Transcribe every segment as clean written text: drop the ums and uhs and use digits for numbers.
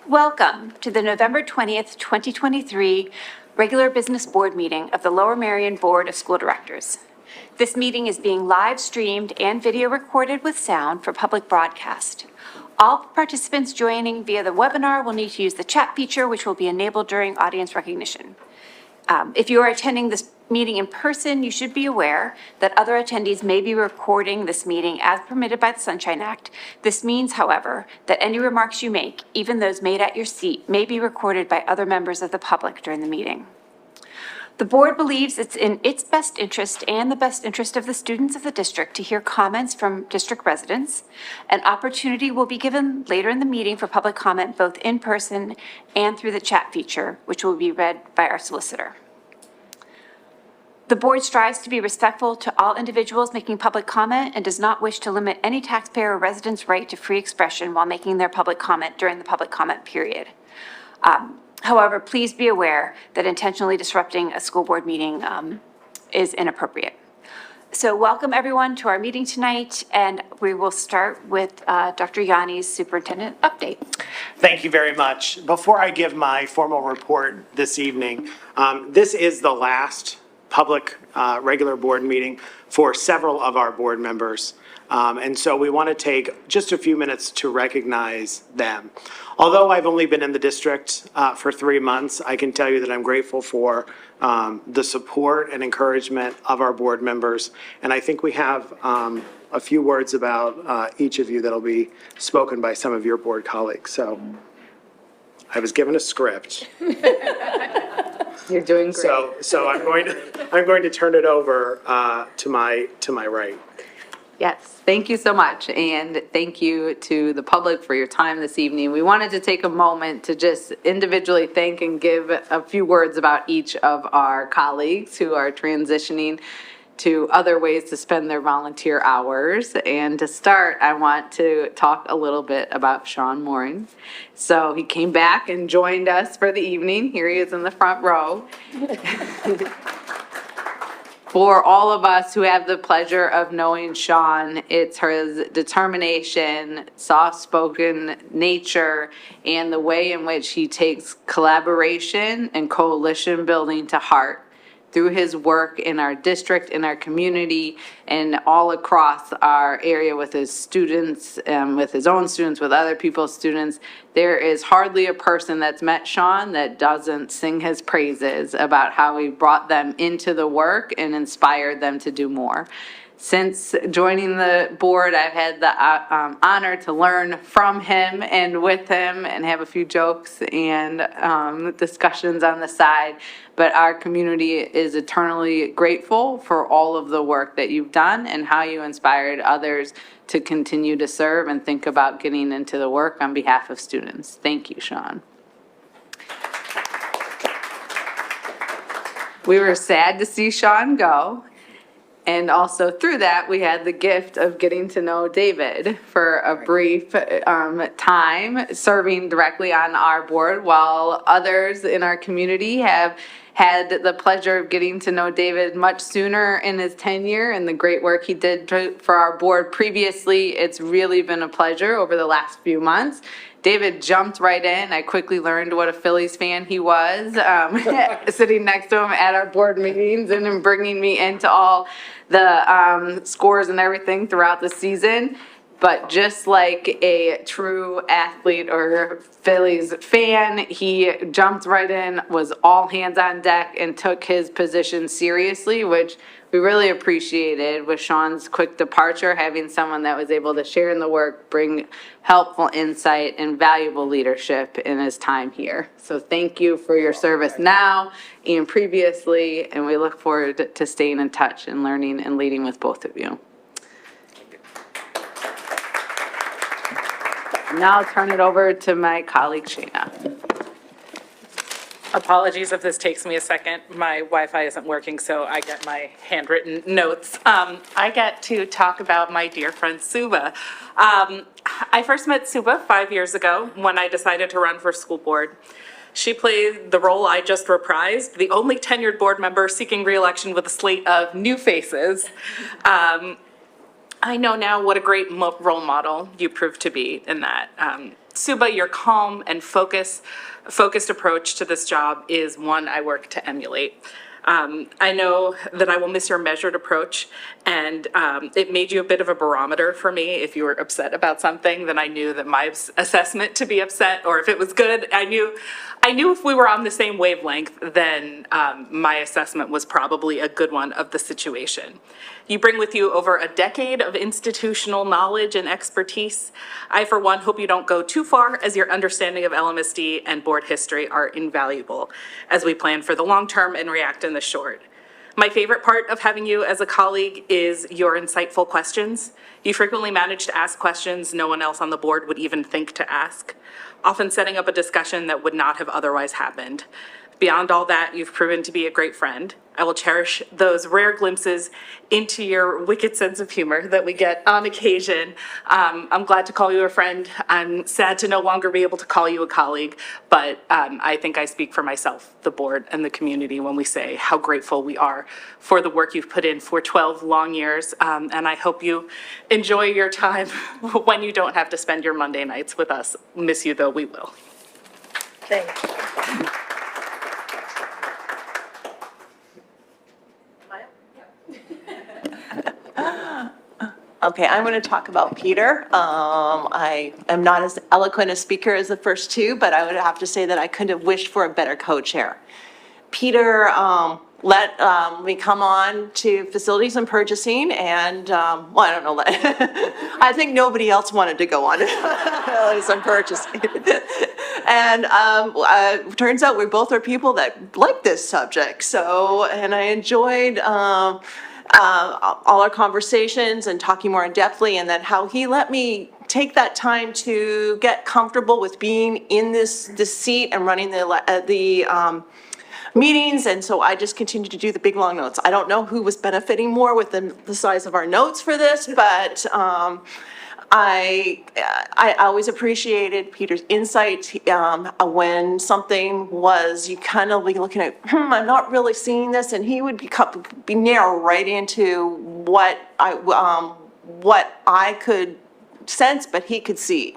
Welcome to the November 20th, 2023 regular business board meeting of the Lower Merion Board of School Directors. This meeting is being live streamed and video recorded with sound for public broadcast. All participants joining via the webinar will need to use the chat feature, which will be enabled during audience recognition. If you are attending this meeting in person, you should be aware that other attendees may be recording this meeting as permitted by the Sunshine Act. This means, however, that any remarks you make, even those made at your seat, may be recorded by other members of the public during the meeting. The board believes it's in its best interest and the best interest of the students of the district to hear comments from district residents. An opportunity will be given later in the meeting for public comment, both in person and through the chat feature, which will be read by our solicitor. The board strives to be respectful to all individuals making public comment and does not wish to limit any taxpayer or resident's right to free expression while making their public comment during the public comment period. However, please be aware that intentionally disrupting a school board meeting is inappropriate. So welcome everyone to our meeting tonight, and we will start with Dr. Yanni's superintendent update. Thank you very much. Before I give my formal report this evening, this is the last public regular board meeting for several of our board members. And so we want to take just a few minutes to recognize them. Although I've only been in the district for 3 months, I can tell you that I'm grateful for the support and encouragement of our board members. And I think we have a few words about each of you that'll be spoken by some of your board colleagues. So I was given a script. You're doing great. So I'm going to turn it over to my right. Yes, thank you so much. And thank you to the public for your time this evening. We wanted to take a moment to just individually thank and give a few words about each of our colleagues who are transitioning to other ways to spend their volunteer hours. And to start, I want to talk a little bit about Sean Mooring. So he came back and joined us for the evening. Here he is in the front row. For all of us who have the pleasure of knowing Sean, it's his determination, soft-spoken nature, and the way in which he takes collaboration and coalition building to heart through his work in our district, in our community, and all across our area with his students, with his own students, with other people's students. There is hardly a person that's met Sean that doesn't sing his praises about how he brought them into the work and inspired them to do more. Since joining the board, I've had the honor to learn from him and with him and have a few jokes and discussions on the side. But our community is eternally grateful for all of the work that you've done and how you inspired others to continue to serve and think about getting into the work on behalf of students. Thank you, Sean. We were sad to see Sean go. And also through that, we had the gift of getting to know David for a brief time, serving directly on our board, while others in our community have had the pleasure of getting to know David much sooner in his tenure and the great work he did for our board previously. It's really been a pleasure over the last few months. David jumped right in. I quickly learned what a Phillies fan he was, sitting next to him at our board meetings and bringing me into all the scores and everything throughout the season. But just like a true athlete or Phillies fan, he jumped right in, was all hands on deck, and took his position seriously, which we really appreciated with Sean's quick departure, having someone that was able to share in the work, bring helpful insight and valuable leadership in his time here. So thank you for your service now and previously, and we look forward to staying in touch and learning and leading with both of you. Now I'll turn it over to my colleague Shayna. Apologies if this takes me a second. My Wi-Fi isn't working, so I get my handwritten notes. I get to talk about my dear friend Suba. I first met Suba 5 years ago when I decided to run for school board. She played the role I just reprised, the only tenured board member seeking re-election with a slate of new faces. I know now what a great role model you proved to be in that. Suba, your calm and focused approach to this job is one I work to emulate. I know that I will miss your measured approach, and it made you a bit of a barometer for me. If you were upset about something, then I knew that my assessment to be upset, or if it was good, I knew if we were on the same wavelength, then my assessment was probably a good one of the situation. You bring with you over a decade of institutional knowledge and expertise. I, for one, hope you don't go too far, as your understanding of LMSD and board history are invaluable as we plan for the long term and react in the short. My favorite part of having you as a colleague is your insightful questions. You frequently manage to ask questions no one else on the board would even think to ask, often setting up a discussion that would not have otherwise happened. Beyond all that, you've proven to be a great friend. I will cherish those rare glimpses into your wicked sense of humor that we get on occasion. I'm glad to call you a friend. I'm sad to no longer be able to call you a colleague, but I think I speak for myself, the board, and the community when we say how grateful we are for the work you've put in for 12 long years. And I hope you enjoy your time when you don't have to spend your Monday nights with us. Miss you, though we will. Thank you. Okay, I'm going to talk about Peter. I am not as eloquent a speaker as the first two, but I would have to say that I couldn't have wished for a better co-chair. Peter let me come on to facilities and purchasing, and, well, I don't know, I think nobody else wanted to go on to facilities and purchasing. And turns out we both are people that like this subject, so, and I enjoyed all our conversations and talking more in-depthly, and then how he let me take that time to get comfortable with being in this seat and running the meetings, and so I just continued to do the big, long notes. I don't know who was benefiting more with the size of our notes for this, but I always appreciated Peter's insight when something was, you kind of be looking at, I'm not really seeing this, and he would be narrow right into what I could sense, but he could see.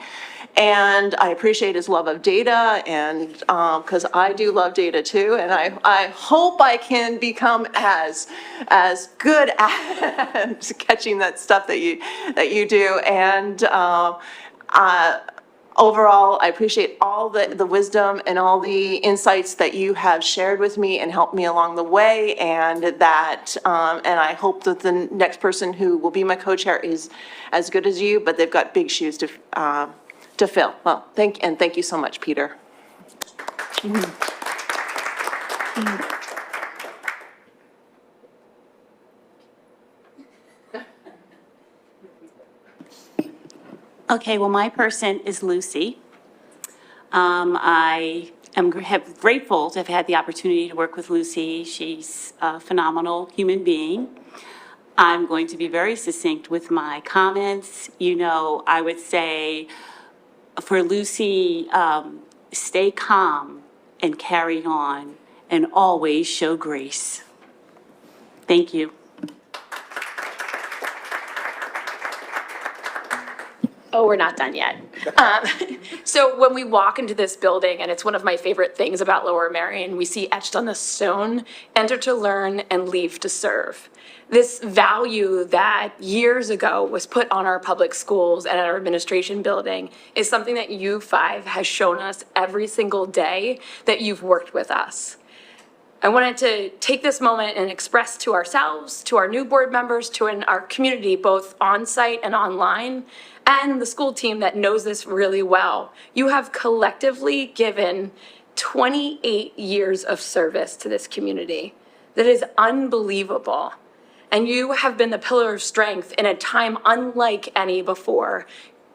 And I appreciate his love of data, and because I do love data too, and I hope I can become as good at catching that stuff that you do. And overall, I appreciate all the wisdom and all the insights that you have shared with me and helped me along the way, and that and I hope that the next person who will be my co-chair is as good as you, but they've got big shoes to fill. Well, thank you so much, Peter. Okay, well, my person is Lucy. I am grateful to have had the opportunity to work with Lucy. She's a phenomenal human being. I'm going to be very succinct with my comments. You know, I would say for Lucy, stay calm and carry on, and always show grace. Thank you. Oh, we're not done yet. So when we walk into this building, and it's one of my favorite things about Lower Merion, we see etched on the stone, enter to learn and leave to serve. This value that years ago was put on our public schools and at our administration building is something that U5 has shown us every single day that you've worked with us. I wanted to take this moment and express to ourselves, to our new board members, to our community, both on-site and online, and the school team that knows this really well. You have collectively given 28 years of service to this community. That is unbelievable. And you have been the pillar of strength in a time unlike any before.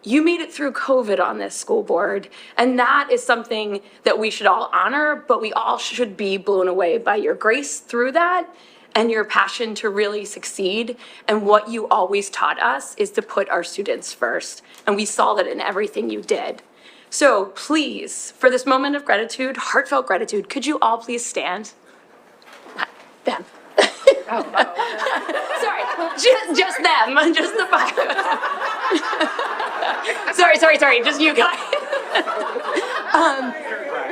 You made it through COVID on this school board, and that is something that we should all honor, but we all should be blown away by your grace through that and your passion to really succeed. And what you always taught us is to put our students first, and we saw that in everything you did. So please, for this moment of gratitude, heartfelt gratitude, could you all please stand? Them. Sorry, just them. them, just the 5. Sorry, just you guys.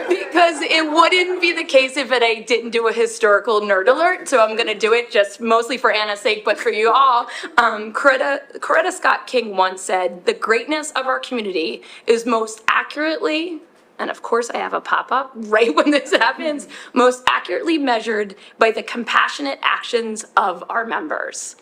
Because it wouldn't be the case if I didn't do a historical nerd alert, so I'm gonna do it just mostly for Anna's sake, but for you all. Coretta Scott King once said, "The greatness of our community is most accurately," and of course I have a pop-up right when this happens, "most accurately measured by the compassionate actions of our members."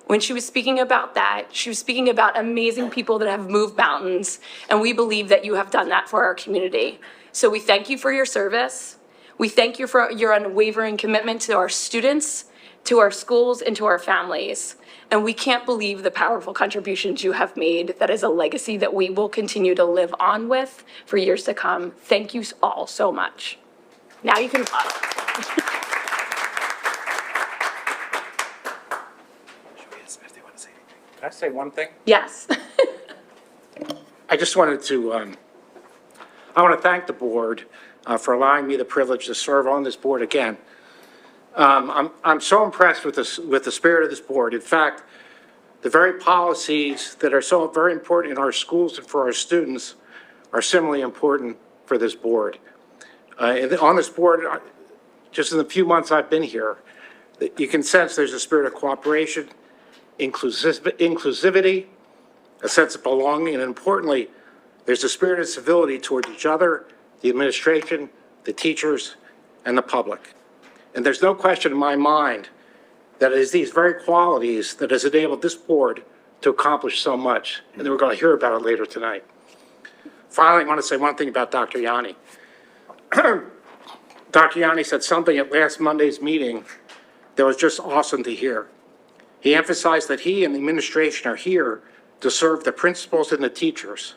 When she was speaking about that, she was speaking about amazing people that have moved mountains, and we believe that you have done that for our community. So we thank you for your service. We thank you for your unwavering commitment to our students, to our schools, and to our families. And we can't believe the powerful contributions you have made. That is a legacy that we will continue to live on with for years to come. Thank you all so much. Now you can clap. Can I say one thing? Yes. I just wanted to, I want to thank the board for allowing me the privilege to serve on this board again. I'm so impressed with the spirit of this board. In fact, the very policies that are so very important in our schools and for our students are similarly important for this board. On this board, just in the few months I've been here, you can sense there's a spirit of cooperation, inclusivity, a sense of belonging, and importantly, there's a spirit of civility toward each other, the administration, the teachers, and the public. And there's no question in my mind that it is these very qualities that has enabled this board to accomplish so much, and we're going to hear about it later tonight. Finally, I want to say one thing about Dr. Yanni. Dr. Yanni said something at last Monday's meeting that was just awesome to hear. He emphasized that he and the administration are here to serve the principals and the teachers,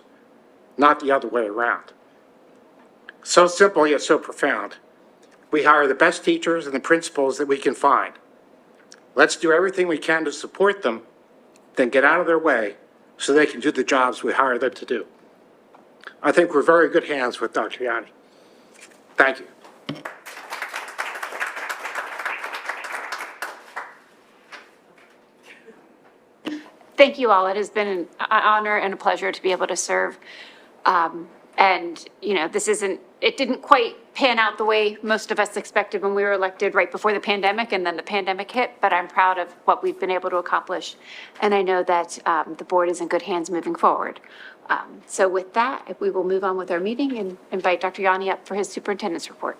not the other way around. So simple yet so profound. We hire the best teachers and the principals that we can find. Let's do everything we can to support them, then get out of their way so they can do the jobs we hire them to do. I think we're very good hands with Dr. Yanni. Thank you. Thank you all. It has been an honor and a pleasure to be able to serve. And, you know, it didn't quite pan out the way most of us expected when we were elected right before the pandemic, and then the pandemic hit, but I'm proud of what we've been able to accomplish. And I know that the board is in good hands moving forward. So with that, we will move on with our meeting and invite Dr. Yanni up for his superintendent's report.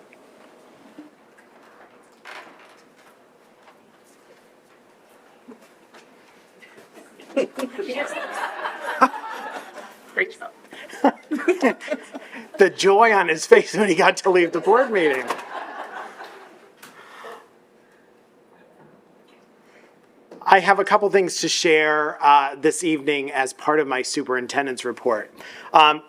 Great job. The joy on his face when he got to leave the board meeting. I have a couple things to share this evening as part of my superintendent's report.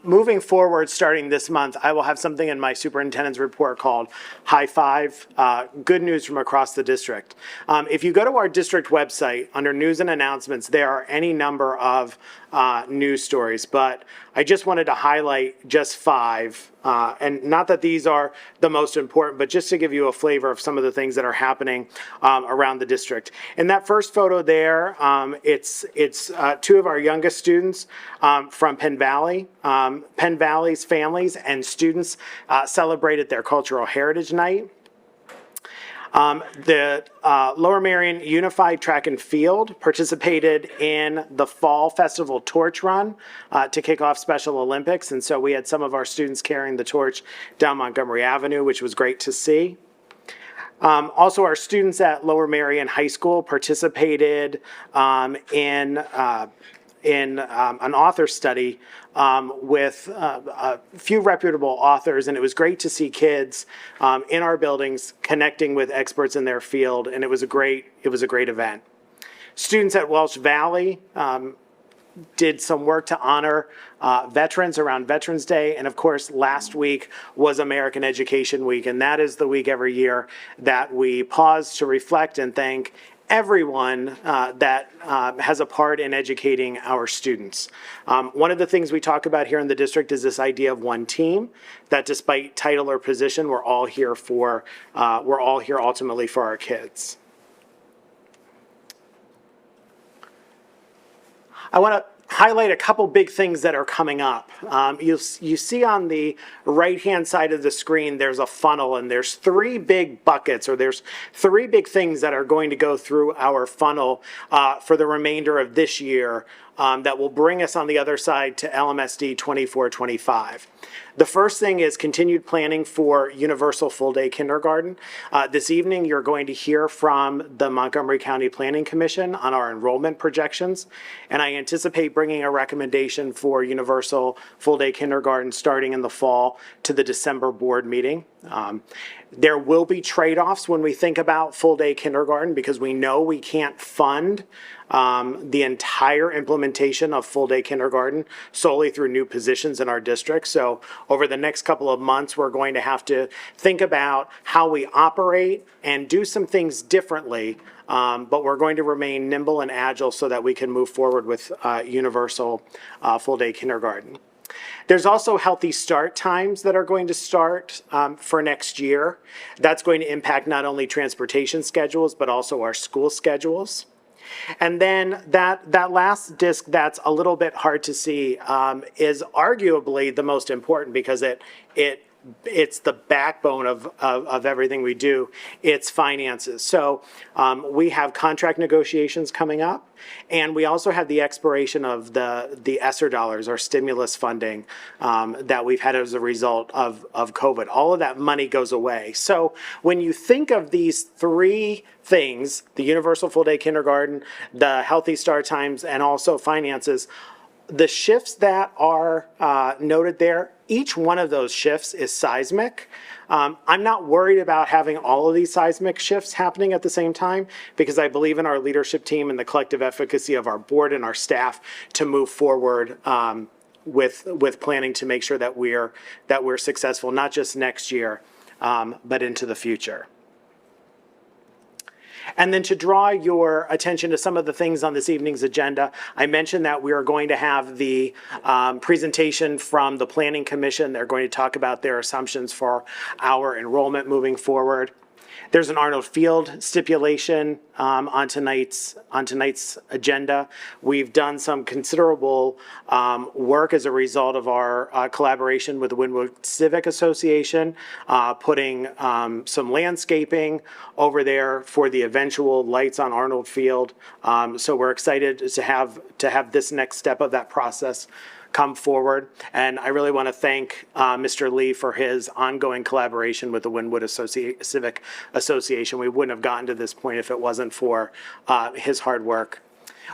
Moving forward, starting this month, I will have something in my superintendent's report called High Five, Good News from Across the District. If you go to our district website, under News and Announcements, there are any number of news stories, but I just wanted to highlight just 5. And not that these are the most important, but just to give you a flavor of some of the things that are happening around the district. In that first photo there, it's 2 of our youngest students from Penn Valley. Penn Valley's families and students celebrated their Cultural Heritage Night. The Lower Merion Unified Track and Field participated in the Fall Festival Torch Run to kick off Special Olympics. And so we had some of our students carrying the torch down Montgomery Avenue, which was great to see. Also, our students at Lower Merion High School participated in an author study with a few reputable authors, and it was great to see kids in our buildings connecting with experts in their field, and it was a great event. Students at Welsh Valley did some work to honor veterans around Veterans Day, and of course, last week was American Education Week, and that is the week every year that we pause to reflect and thank everyone that has a part in educating our students. One of the things we talk about here in the district is this idea of one team, that despite title or position, we're all here ultimately for our kids. I want to highlight a couple big things that are coming up. You see on the right-hand side of the screen, there's a funnel, and there's three big buckets, or there's three big things that are going to go through our funnel for the remainder of this year that will bring us on the other side to LMSD 24-25. The first thing is continued planning for universal full-day kindergarten. This evening, you're going to hear from the Montgomery County Planning Commission on our enrollment projections, and I anticipate bringing a recommendation for universal full-day kindergarten starting in the fall to the December board meeting. There will be trade-offs when we think about full-day kindergarten because we know we can't fund the entire implementation of full-day kindergarten solely through new positions in our district. So over the next couple of months, we're going to have to think about how we operate and do some things differently, but we're going to remain nimble and agile so that we can move forward with universal full-day kindergarten. There's also healthy start times that are going to start for next year. That's going to impact not only transportation schedules, but also our school schedules. And then that last disc that's a little bit hard to see is arguably the most important because it's the backbone of everything we do. It's finances. So we have contract negotiations coming up, and we also have the expiration of the ESSER dollars, our stimulus funding that we've had as a result of COVID. All of that money goes away. So when you think of these three things, the universal full-day kindergarten, the healthy start times, and also finances, the shifts that are noted there, each one of those shifts is seismic. I'm not worried about having all of these seismic shifts happening at the same time because I believe in our leadership team and the collective efficacy of our board and our staff to move forward with planning to make sure that we're successful, not just next year, but into the future. And then to draw your attention to some of the things on this evening's agenda, I mentioned that we are going to have the presentation from the Planning Commission. They're going to talk about their assumptions for our enrollment moving forward. There's an Arnold Field stipulation on tonight's agenda. We've done some considerable work as a result of our collaboration with the Wynwood Civic Association, putting some landscaping over there for the eventual lights on Arnold Field. So we're excited to have this next step of that process come forward. And I really want to thank Mr. Lee for his ongoing collaboration with the Wynwood Civic Association. We wouldn't have gotten to this point if it wasn't for his hard work.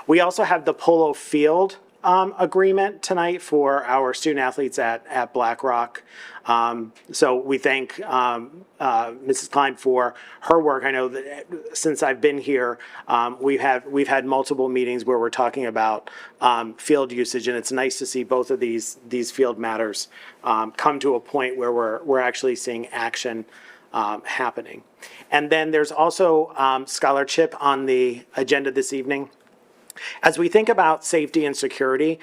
We also have the Polo Field agreement tonight for our student athletes at Black Rock. So we thank Mrs. Klein for her work. I know that since I've been here, we've had multiple meetings where we're talking about field usage, and it's nice to see both of these field matters come to a point where we're actually seeing action happening. And then there's also scholarship on the agenda this evening. As we think about safety and security,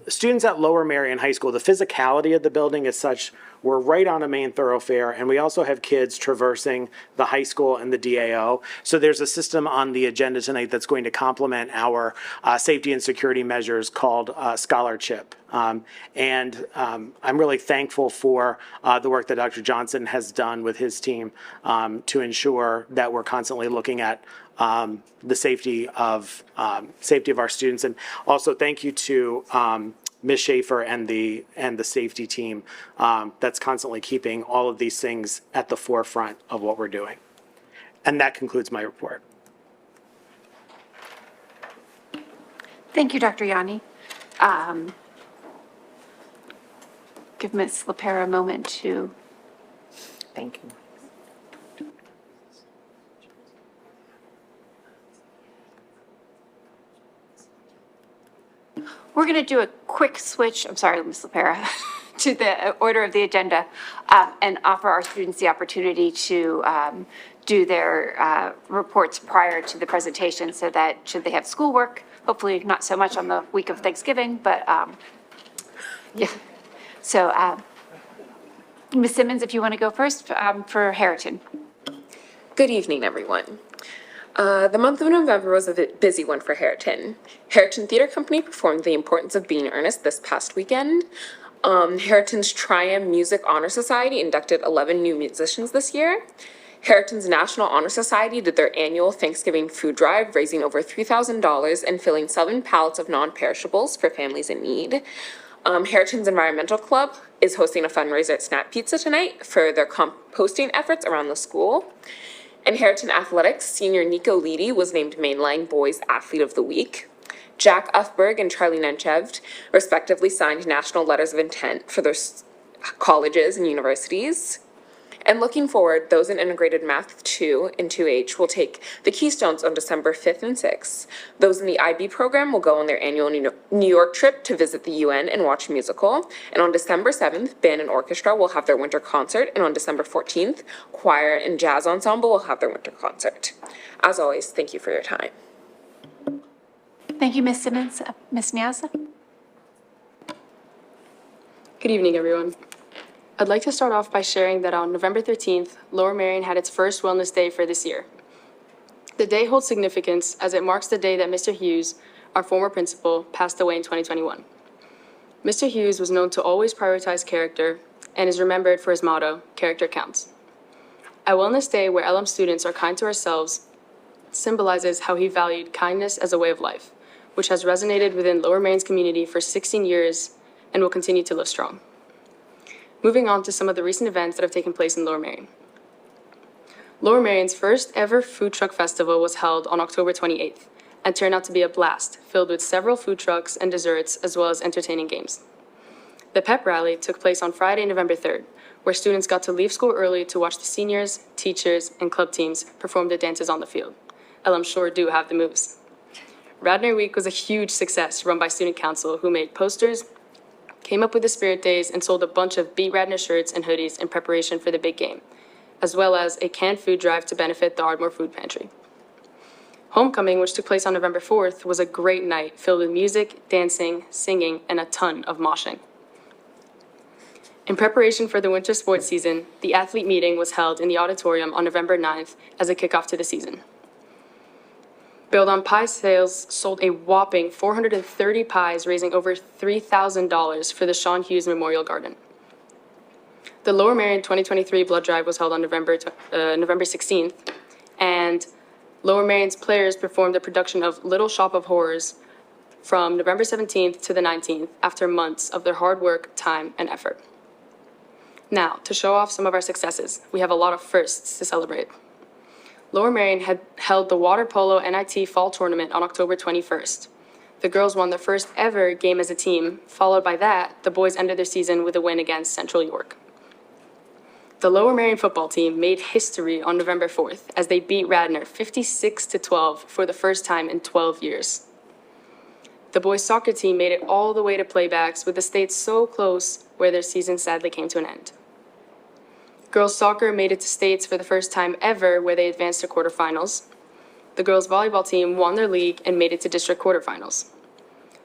students at Lower Merion High School, the physicality of the building is such, we're right on a main thoroughfare, and we also have kids traversing the high school and the DAO. So there's a system on the agenda tonight that's going to complement our safety and security measures called scholarship. I'm really thankful for the work that Dr. Johnson has done with his team to ensure that we're constantly looking at the safety of our students. And also thank you to Ms. Schaefer and the safety team that's constantly keeping all of these things at the forefront of what we're doing. And that concludes my report. Thank you, Dr. Yanni. Give Ms. LaPera a moment to. Thank you. We're going to do a quick switch, I'm sorry, Ms. LaPera, to the order of the agenda and offer our students the opportunity to do their reports prior to the presentation so that should they have schoolwork, hopefully not so much on the week of Thanksgiving, but yeah. So Ms. Simmons, if you want to go first for Harriton. Good evening, everyone. The month of November was a busy one for Hareton. Hareton Theatre Company performed The Importance of Being Earnest this past weekend. Hareton's Triumph Music Honor Society inducted 11 new musicians this year. Hareton's National Honor Society did their annual Thanksgiving food drive, raising over $3,000 and filling 7 pallets of non-perishables for families in need. Hareton's Environmental Club is hosting a fundraiser at Snap Pizza tonight for their composting efforts around the school. In Hareton Athletics, senior Nico Leedy was named Mainline Boys Athlete of the Week. Jack Ufberg and Charlie Nenchev respectively signed national letters of intent for their colleges and universities. And looking forward, those in integrated math 2 and 2H will take the Keystones on December 5th and 6th. Those in the IB program will go on their annual New York trip to visit the UN and watch a musical. And on December 7th, band and orchestra will have their winter concert. And on December 14th, choir and jazz ensemble will have their winter concert. As always, thank you for your time. Thank you, Ms. Simmons. Ms. Miazza? Good evening, everyone. I'd like to start off by sharing that on November 13th, Lower Merion had its first Wellness Day for this year. The day holds significance as it marks the day that Mr. Hughes, our former principal, passed away in 2021. Mr. Hughes was known to always prioritize character and is remembered for his motto, "Character counts." A Wellness Day where LM students are kind to ourselves symbolizes how he valued kindness as a way of life, which has resonated within Lower Merion's community for 16 years and will continue to live strong. Moving on to some of the recent events that have taken place in Lower Merion. Lower Merion's first ever food truck festival was held on October 28th and turned out to be a blast, filled with several food trucks and desserts as well as entertaining games. The pep rally took place on Friday, November 3rd, where students got to leave school early to watch the seniors, teachers, and club teams perform their dances on the field. LM sure do have the moves. Radnor Week was a huge success run by student council who made posters, came up with the spirit days, and sold a bunch of Beat Radnor shirts and hoodies in preparation for the big game, as well as a canned food drive to benefit the Ardmore Food Pantry. Homecoming, which took place on November 4th, was a great night filled with music, dancing, singing, and a ton of moshing. In preparation for the winter sports season, the athlete meeting was held in the auditorium on November 9th as a kickoff to the season. Build on Pie sales sold a whopping 430 pies, raising over $3,000 for the Sean Hughes Memorial Garden. The Lower Merion 2023 blood drive was held on November 16th, and Lower Merion's players performed a production of Little Shop of Horrors from November 17th to the 19th after months of their hard work, time, and effort. Now, to show off some of our successes, we have a lot of firsts to celebrate. Lower Merion had held the Water Polo NIT Fall Tournament on October 21st. The girls won their first ever game as a team. Followed by that, the boys ended their season with a win against Central York. The Lower Merion football team made history on November 4th as they beat Radnor 56-12 for the first time in 12 years. The boys soccer team made it all the way to playbacks with the state so close where their season sadly came to an end. Girls soccer made it to states for the first time ever where they advanced to quarterfinals. The girls volleyball team won their league and made it to district quarterfinals.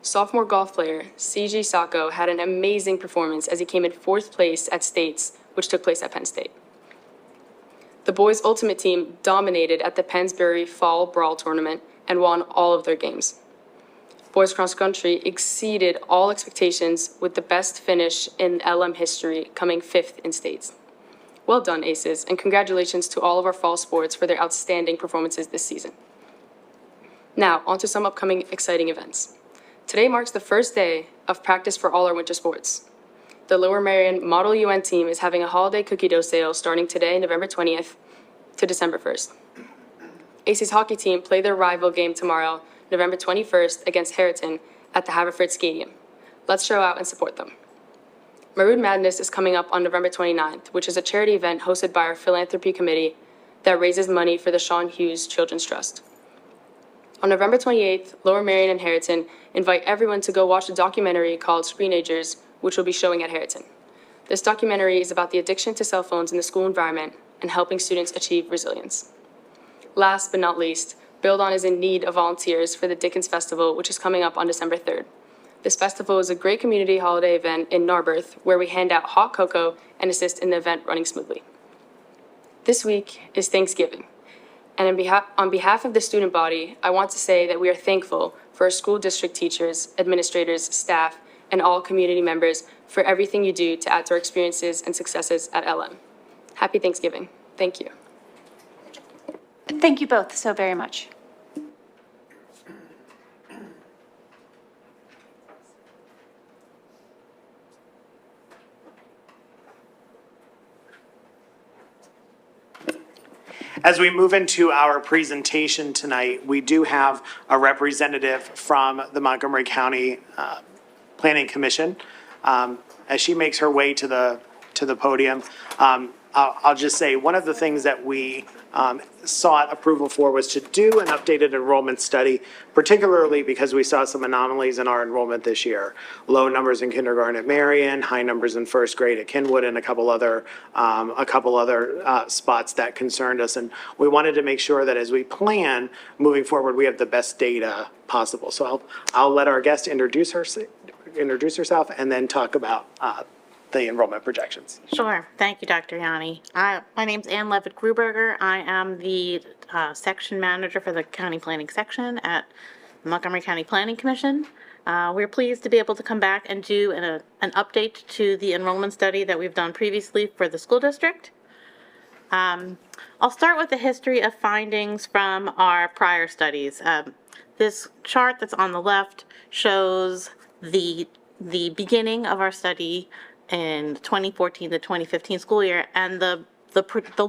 Sophomore golf player CG Sacco had an amazing performance as he came in 4th place at states, which took place at Penn State. The boys ultimate team dominated at the Pennsbury Fall Brawl Tournament and won all of their games. Boys cross country exceeded all expectations with the best finish in LM history, coming 5th in states. Well done, Aces, and congratulations to all of our fall sports for their outstanding performances this season. Now, on to some upcoming exciting events. Today marks the first day of practice for all our winter sports. The Lower Merion Model UN team is having a holiday cookie dough sale starting today, November 20th, to December 1st. Aces hockey team play their rival game tomorrow, November 21st, against Hareton at the Haverford Stadium. Let's show out and support them. Maroon Madness is coming up on November 29th, which is a charity event hosted by our philanthropy committee that raises money for the Sean Hughes Children's Trust. On November 28th, Lower Merion and Hareton invite everyone to go watch a documentary called Screenagers, which will be showing at Hareton. This documentary is about the addiction to cell phones in the school environment and helping students achieve resilience. Last but not least, Build On is in need of volunteers for the Dickens Festival, which is coming up on December 3rd. This festival is a great community holiday event in Narberth where we hand out hot cocoa and assist in the event running smoothly. This week is Thanksgiving, And on behalf of the student body, I want to say that we are thankful for our school district teachers, administrators, staff, and all community members for everything you do to add to our experiences and successes at LM. Happy Thanksgiving. Thank you. Thank you both so very much. As we move into our presentation tonight, we do have a representative from the Montgomery County Planning Commission. As she makes her way to the podium, I'll just say, one of the things that we sought approval for was to do an updated enrollment study, particularly because we saw some anomalies in our enrollment this year. Low numbers in kindergarten at Marion, high numbers in first grade at Kenwood, and a couple other spots that concerned us. And we wanted to make sure that as we plan moving forward, we have the best data possible. So I'll let our guest introduce herself and then talk about the enrollment projections. Sure. Thank you, Dr. Yanni. My name's Ann Levitt-Gruberger. I am the section manager for the county planning section at Montgomery County Planning Commission. We're pleased to be able to come back and do an update to the enrollment study that we've done previously for the school district. I'll start with the history of findings from our prior studies. This chart that's on the left shows the beginning of our study in 2014 to 2015 school year, and the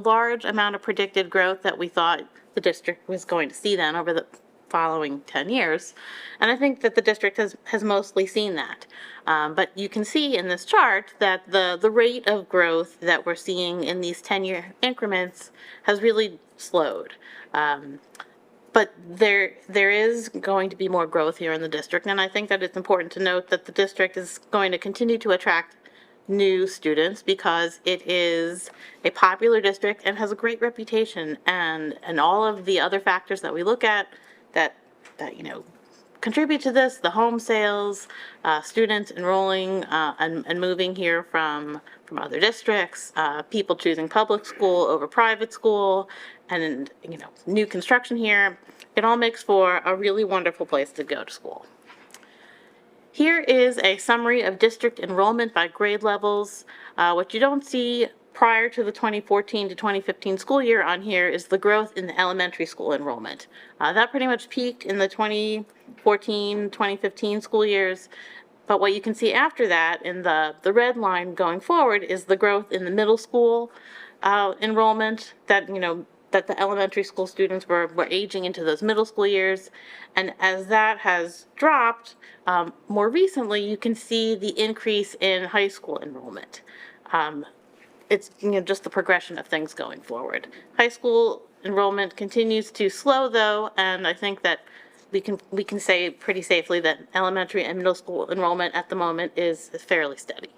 large amount of predicted growth that we thought the district was going to see then over the following 10 years. And I think that the district has mostly seen that. But you can see in this chart that the rate of growth that we're seeing in these 10-year increments has really slowed. But there is going to be more growth here in the district, and I think that it's important to note that the district is going to continue to attract new students because it is a popular district and has a great reputation, and all of the other factors that we look at that contribute to this, the home sales, students enrolling and moving here from other districts, people choosing public school over private school, and new construction here. It all makes for a really wonderful place to go to school. Here is a summary of district enrollment by grade levels. What you don't see prior to the 2014 to 2015 school year on here is the growth in the elementary school enrollment. That pretty much peaked in the 2014, 2015 school years. But what you can see after that in the red line going forward is the growth in the middle school enrollment that the elementary school students were aging into those middle school years. And as that has dropped, more recently, you can see the increase in high school enrollment. It's just the progression of things going forward. High school enrollment continues to slow though, and I think that we can say pretty safely that elementary and middle school enrollment at the moment is fairly steady.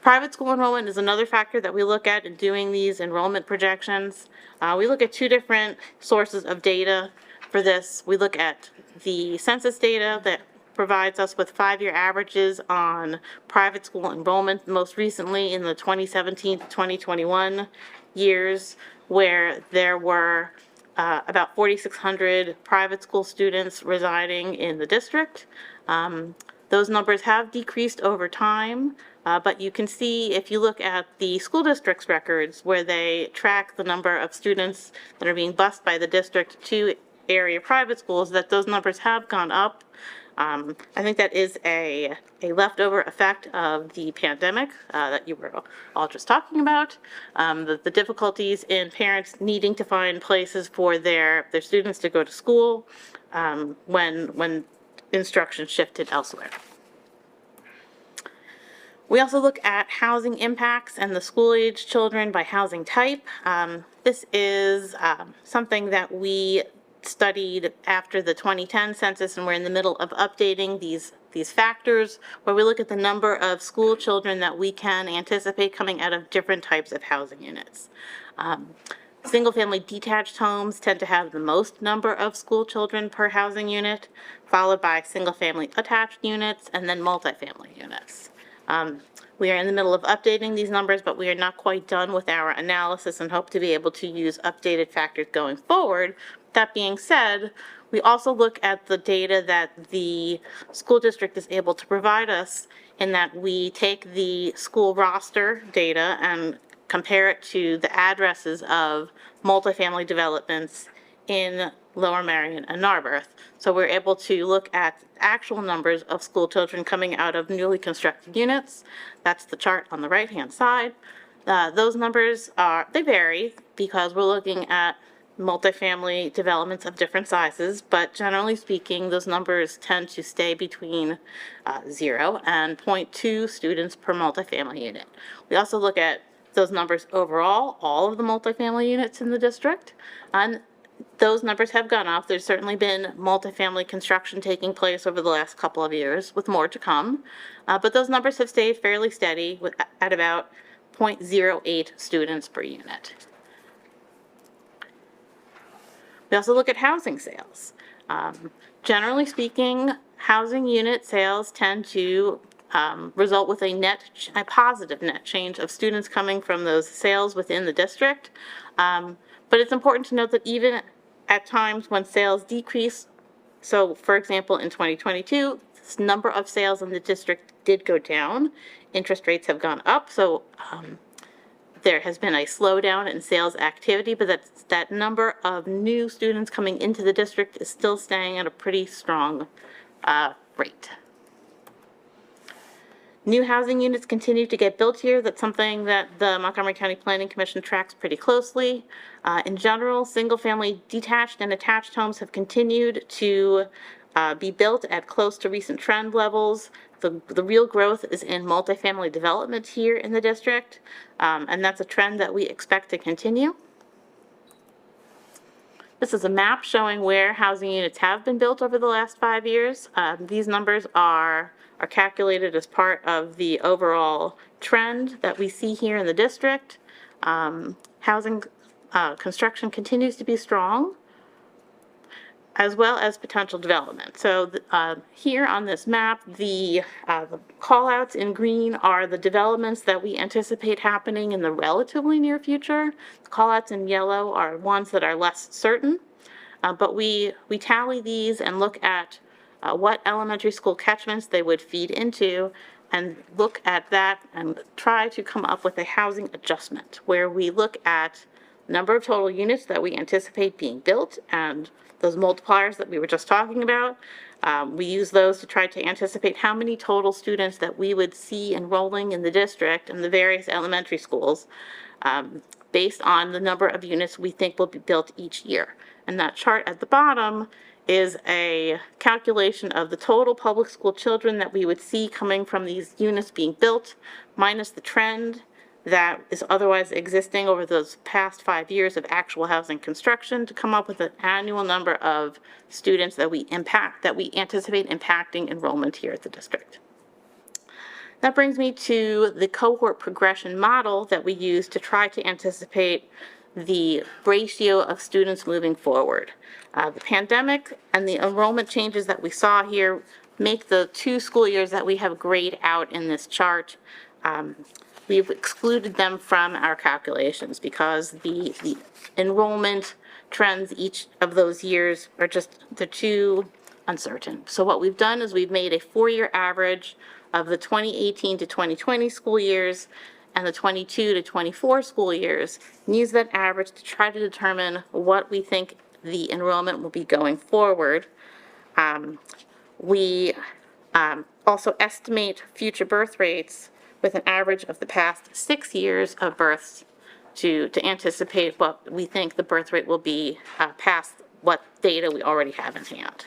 Private school enrollment is another factor that we look at in doing these enrollment projections. We look at two different sources of data for this. We look at the census data that provides us with 5-year averages on private school enrollment, most recently in the 2017 to 2021 years, where there were about 4,600 private school students residing in the district. Those numbers have decreased over time, but you can see if you look at the school district's records where they track the number of students that are being bused by the district to area private schools, that those numbers have gone up. I think that is a leftover effect of the pandemic that you were all just talking about. The difficulties in parents needing to find places for their students to go to school when instruction shifted elsewhere. We also look at housing impacts and the school-age children by housing type. This is something that we studied after the 2010 census, and we're in the middle of updating these factors, where we look at the number of school children that we can anticipate coming out of different types of housing units. Single-family detached homes tend to have the most number of school children per housing unit, followed by single-family attached units, and then multifamily units. We are in the middle of updating these numbers, but we are not quite done with our analysis and hope to be able to use updated factors going forward. That being said, we also look at the data that the school district is able to provide us in that we take the school roster data and compare it to the addresses of multifamily developments in Lower Merion and Narberth. So we're able to look at actual numbers of school children coming out of newly constructed units. That's the chart on the right-hand side. Those numbers they vary because we're looking at multifamily developments of different sizes, but generally speaking, those numbers tend to stay between 0 and 0.2 students per multifamily unit. We also look at those numbers overall, all of the multifamily units in the district, and those numbers have gone up. There's certainly been multifamily construction taking place over the last couple of years, with more to come. But those numbers have stayed fairly steady at about 0.08 students per unit. We also look at housing sales. Generally speaking, housing unit sales tend to result with a positive net change of students coming from those sales within the district. But it's important to note that even at times when sales decrease, so for example, in 2022, this number of sales in the district did go down. Interest rates have gone up, so there has been a slowdown in sales activity, but that number of new students coming into the district is still staying at a pretty strong rate. New housing units continue to get built here. That's something that the Montgomery County Planning Commission tracks pretty closely. In general, single-family detached and attached homes have continued to be built at close to recent trend levels. The real growth is in multifamily development here in the district, and that's a trend that we expect to continue. This is a map showing where housing units have been built over the last 5 years. These numbers are calculated as part of the overall trend that we see here in the district. Housing construction continues to be strong, as well as potential development. So here on this map, the callouts in green are the developments that we anticipate happening in the relatively near future. The callouts in yellow are ones that are less certain, but we tally these and look at what elementary school catchments they would feed into, and look at that and try to come up with a housing adjustment where we look at number of total units that we anticipate being built and those multipliers that we were just talking about. We use those to try to anticipate how many total students that we would see enrolling in the district and the various elementary schools based on the number of units we think will be built each year. And that chart at the bottom is a calculation of the total public school children that we would see coming from these units being built, minus the trend that is otherwise existing over those past 5 years of actual housing construction, to come up with an annual number of students that we anticipate impacting enrollment here at the district. That brings me to the cohort progression model that we use to try to anticipate the ratio of students moving forward. The pandemic and the enrollment changes that we saw here make the 2 school years that we have grayed out in this chart. We've excluded them from our calculations because the enrollment trends each of those years are they're too uncertain. So what we've done is we've made a 4-year average of the 2018 to 2020 school years and the 22 to 24 school years, and use that average to try to determine what we think the enrollment will be going forward. We also estimate future birth rates with an average of the past 6 years of births to anticipate what we think the birth rate will be past what data we already have in hand.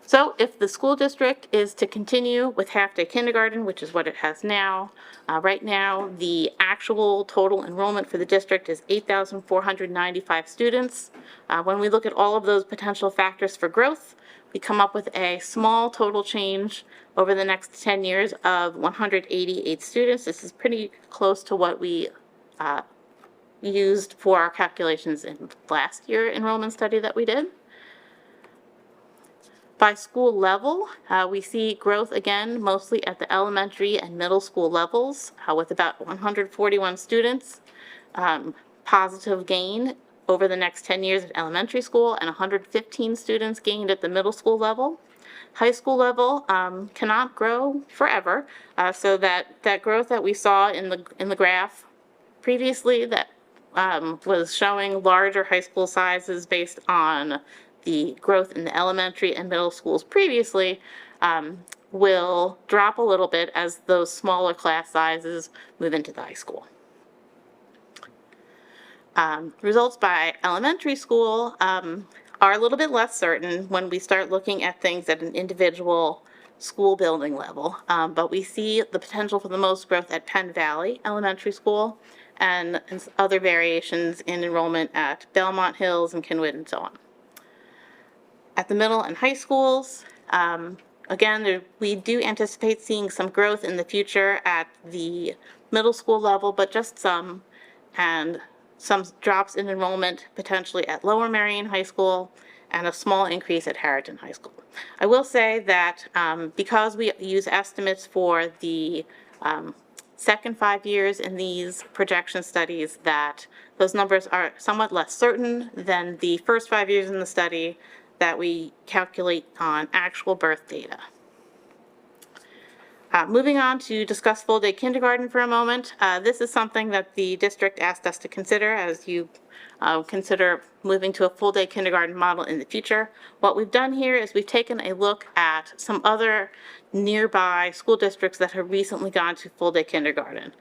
So if the school district is to continue with half-day kindergarten, which is what it has now, right now the actual total enrollment for the district is 8,495 students. When we look at all of those potential factors for growth, we come up with a small total change over the next 10 years of 188 students. This is pretty close to what we used for our calculations in last year enrollment study that we did. By school level, we see growth again, mostly at the elementary and middle school levels, with about 141 students, positive gain over the next 10 years at elementary school, and 115 students gained at the middle school level. High school level cannot grow forever, so that growth that we saw in the graph previously that was showing larger high school sizes based on the growth in the elementary and middle schools previously, will drop a little bit as those smaller class sizes move into the high school. Results by elementary school are a little bit less certain when we start looking at things at an individual school building level, but we see the potential for the most growth at Penn Valley Elementary School and other variations in enrollment at Belmont Hills and Kinwood and so on. At the middle and high schools, again, we do anticipate seeing some growth in the future at the middle school level, but just some, and some drops in enrollment potentially at Lower Merion High School and a small increase at Harriton High School. I will say that because we use estimates for the second 5 years in these projection studies, that those numbers are somewhat less certain than the first 5 years in the study that we calculate on actual birth data. Moving on to discuss full-day kindergarten for a moment. This is something that the district asked us to consider as you consider moving to a full-day kindergarten model in the future. What we've done here is we've taken a look at some other nearby school districts that have recently gone to full-day kindergarten.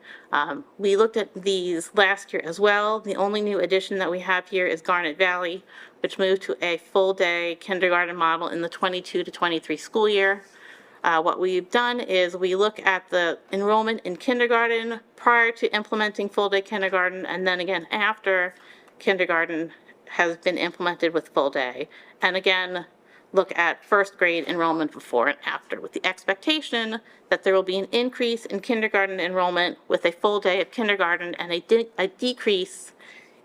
We looked at these last year as well. The only new addition that we have here is Garnet Valley, which moved to a full-day kindergarten model in the 22 to 23 school year. What we've done is we look at the enrollment in kindergarten prior to implementing full-day kindergarten, and then again after kindergarten has been implemented with full day. And again, look at first grade enrollment before and after, with the expectation that there will be an increase in kindergarten enrollment with a full day of kindergarten and a decrease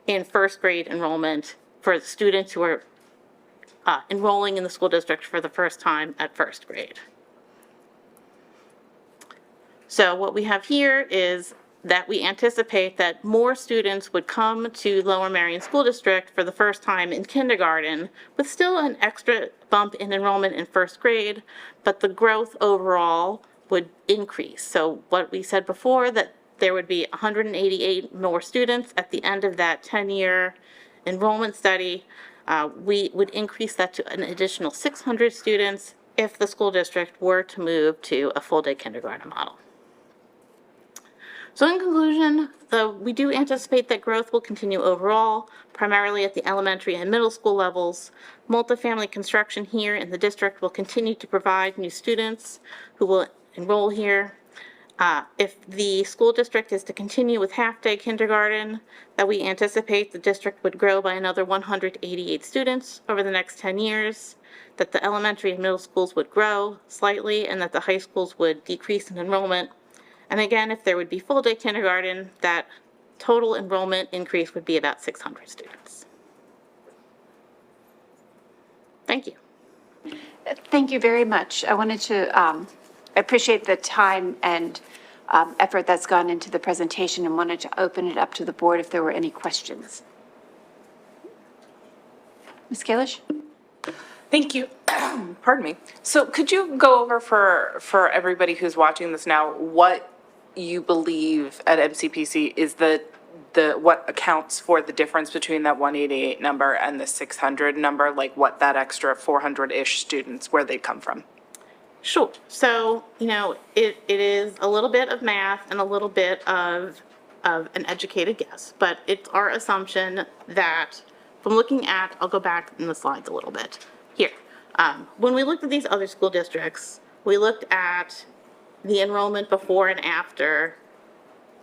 in first grade enrollment for students who are enrolling in the school district for the first time at first grade. So what we have here is that we anticipate that more students would come to Lower Merion School District for the first time in kindergarten, with still an extra bump in enrollment in first grade, but the growth overall would increase. So what we said before, that there would be 188 more students at the end of that 10-year enrollment study, we would increase that to an additional 600 students if the school district were to move to a full-day kindergarten model. So in conclusion, we do anticipate that growth will continue overall, primarily at the elementary and middle school levels. Multifamily construction here in the district will continue to provide new students who will enroll here. If the school district is to continue with half-day kindergarten, that we anticipate the district would grow by another 188 students over the next 10 years, that the elementary and middle schools would grow slightly, and that the high schools would decrease in enrollment. And again, if there would be full-day kindergarten, that total enrollment increase would be about 600 students. Thank you. Thank you very much. I wanted to, I appreciate the time and effort that's gone into the presentation, and wanted to open it up to the board if there were any questions. Ms. Kalish? Thank you. Pardon me. So could you go over for everybody who's watching this now, what you believe at MCPC is the what accounts for the difference between that 188 number and the 600 number, like what that extra 400-ish students, where they come from? Sure. So, it is a little bit of math and a little bit of an educated guess, but it's our assumption that from looking at, I'll go back in the slides a little bit here. When we looked at these other school districts, we looked at the enrollment before and after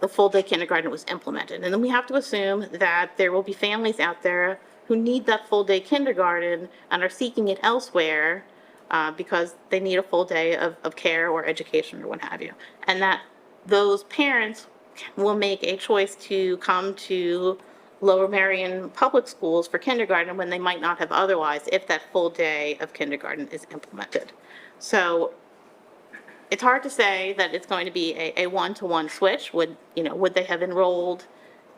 the full-day kindergarten was implemented. And then we have to assume that there will be families out there who need that full-day kindergarten and are seeking it elsewhere because they need a full day of care or education or what have you. And that those parents will make a choice to come to Lower Merion Public Schools for kindergarten when they might not have otherwise if that full day of kindergarten is implemented. So it's hard to say that it's going to be a one-to-one switch. Would they have enrolled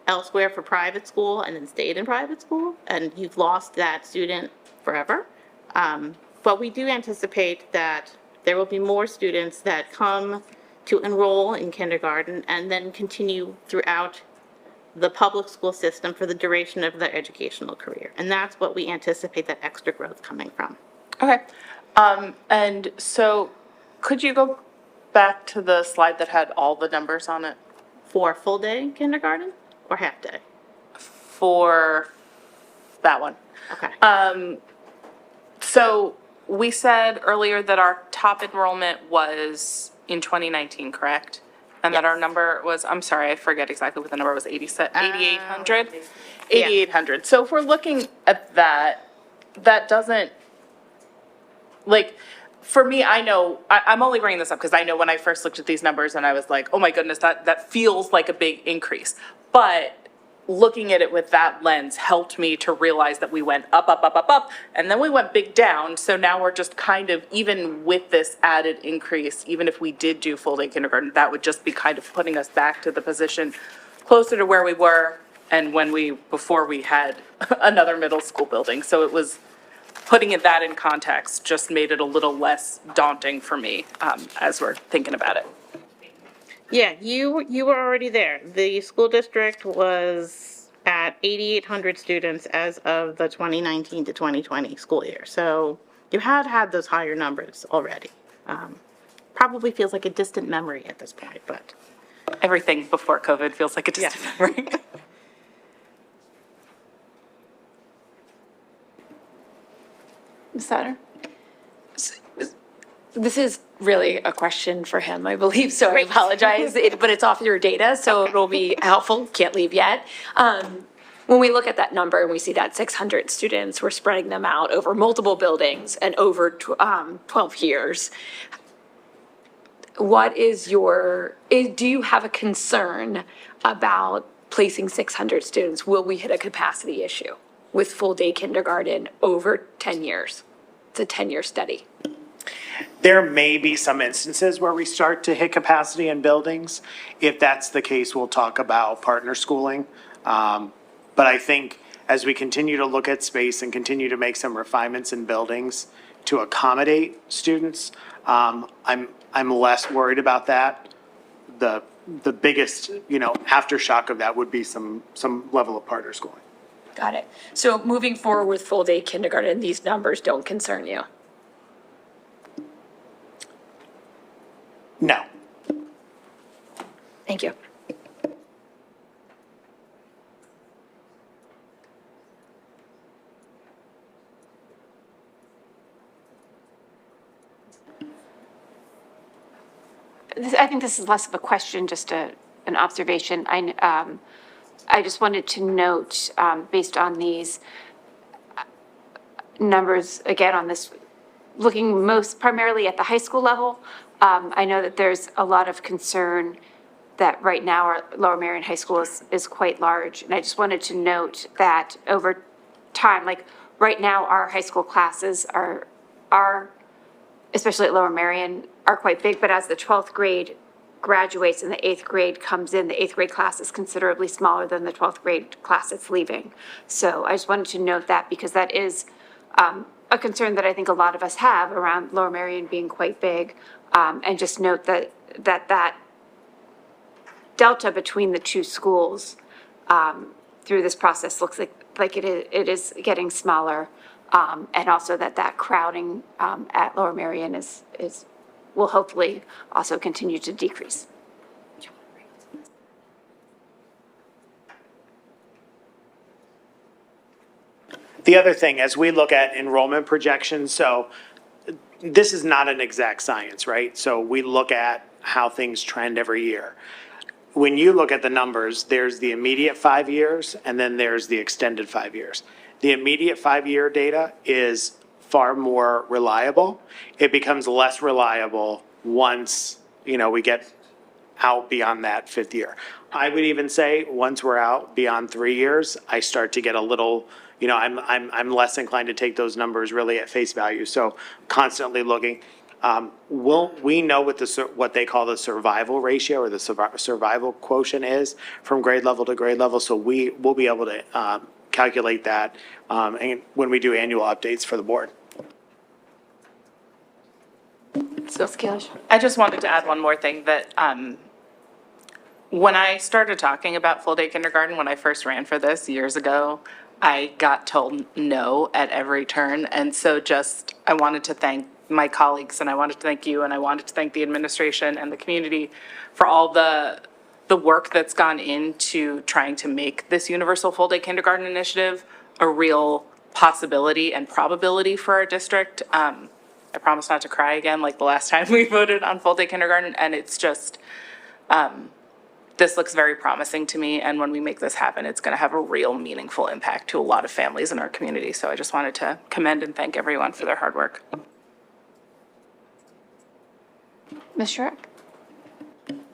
elsewhere for private school and then stayed in private school? And you've lost that student forever. But we do anticipate that there will be more students that come to enroll in kindergarten and then continue throughout the public school system for the duration of their educational career. And that's what we anticipate that extra growth coming from. Okay. And so could you go back to the slide that had all the numbers on it For full day kindergarten or half day? for that one? Okay. So we said earlier that our top enrollment was in 2019, correct? And that our Yes. number was, I'm sorry, I forget exactly what the number was, 8,800? Yeah. 8,800. So if we're looking at that, that doesn't, like, for me, I know, I'm only bringing this up because I know when I first looked at these numbers and I was like, oh my goodness, that feels like a big increase. But looking at it with that lens helped me to realize that we went up, up, up, up, up, and then we went big down. So now we're just kind of, even with this added increase, even if we did do full day kindergarten, that would just be kind of putting us back to the position closer to where we were and before we had another middle school building. So it was, putting that in context just made it a little less daunting for me as we're thinking about it. Yeah, you were already there. The school district was at 8,800 students as of the 2019 to 2020 school year. So you had those higher numbers already. Probably feels like a distant memory at this point, but Everything before COVID feels like a distant memory. Ms. Sauter? This is really a question for him, I believe, so I apologize, but it's off your data, so it'll be helpful, can't leave yet. When we look at that number and we see that 600 students, we're spreading them out over multiple buildings and over 12 years. What is do you have a concern about placing 600 students? Will we hit a capacity issue with full-day kindergarten over 10 years? It's a 10-year study. There may be some instances where we start to hit capacity in buildings. If that's the case, we'll talk about partner schooling. But I think as we continue to look at space and continue to make some refinements in buildings to accommodate students, I'm less worried about that. The biggest, aftershock of that would be some level of partner schooling. Got it. So moving forward with full-day kindergarten, these numbers don't concern you? No. Thank you. I think this is less of a question, just an observation. I just wanted to note, based on these numbers, again, on this, looking most primarily at the high school level, I know that there's a lot of concern that right now our Lower Merion High School is quite large. And I just wanted to note that over time, like right now, our high school classes are especially at Lower Merion, are quite big, but as the 12th grade graduates and the 8th grade comes in, the 8th grade class is considerably smaller than the 12th grade class that's leaving. So I just wanted to note that because that is a concern that I think a lot of us have around Lower Merion being quite big. And just note that delta between the two schools through this process looks like it is getting smaller. And also that crowding at Lower Merion will hopefully also continue to decrease. The other thing, as we look at enrollment projections, so this is not an exact science, right? So we look at how things trend every year. When you look at the numbers, there's the immediate 5 years and then there's the extended 5 years. The immediate 5-year data is far more reliable. It becomes less reliable once, we get out beyond that 5th year. I would even say, once we're out beyond 3 years, I start to get a little, I'm less inclined to take those numbers really at face value. So constantly looking. We know what they call the survival ratio or the survival quotient is from grade level to grade level. So we'll be able to calculate that and when we do annual updates for the board. So I just wanted to add one more thing that when I started talking about full-day kindergarten, when I first ran for this years ago, I got told no at every turn. And so I wanted to thank my colleagues, and I wanted to thank you, and I wanted to thank the administration and the community for all the work that's gone into trying to make this universal full-day kindergarten initiative a real possibility and probability for our district. I promise not to cry again like the last time we voted on full-day kindergarten, and it's just, this looks very promising to me, and when we make this happen, it's going to have a real meaningful impact to a lot of families in our community. So I just wanted to commend and thank everyone for their hard work. Ms. Shrek?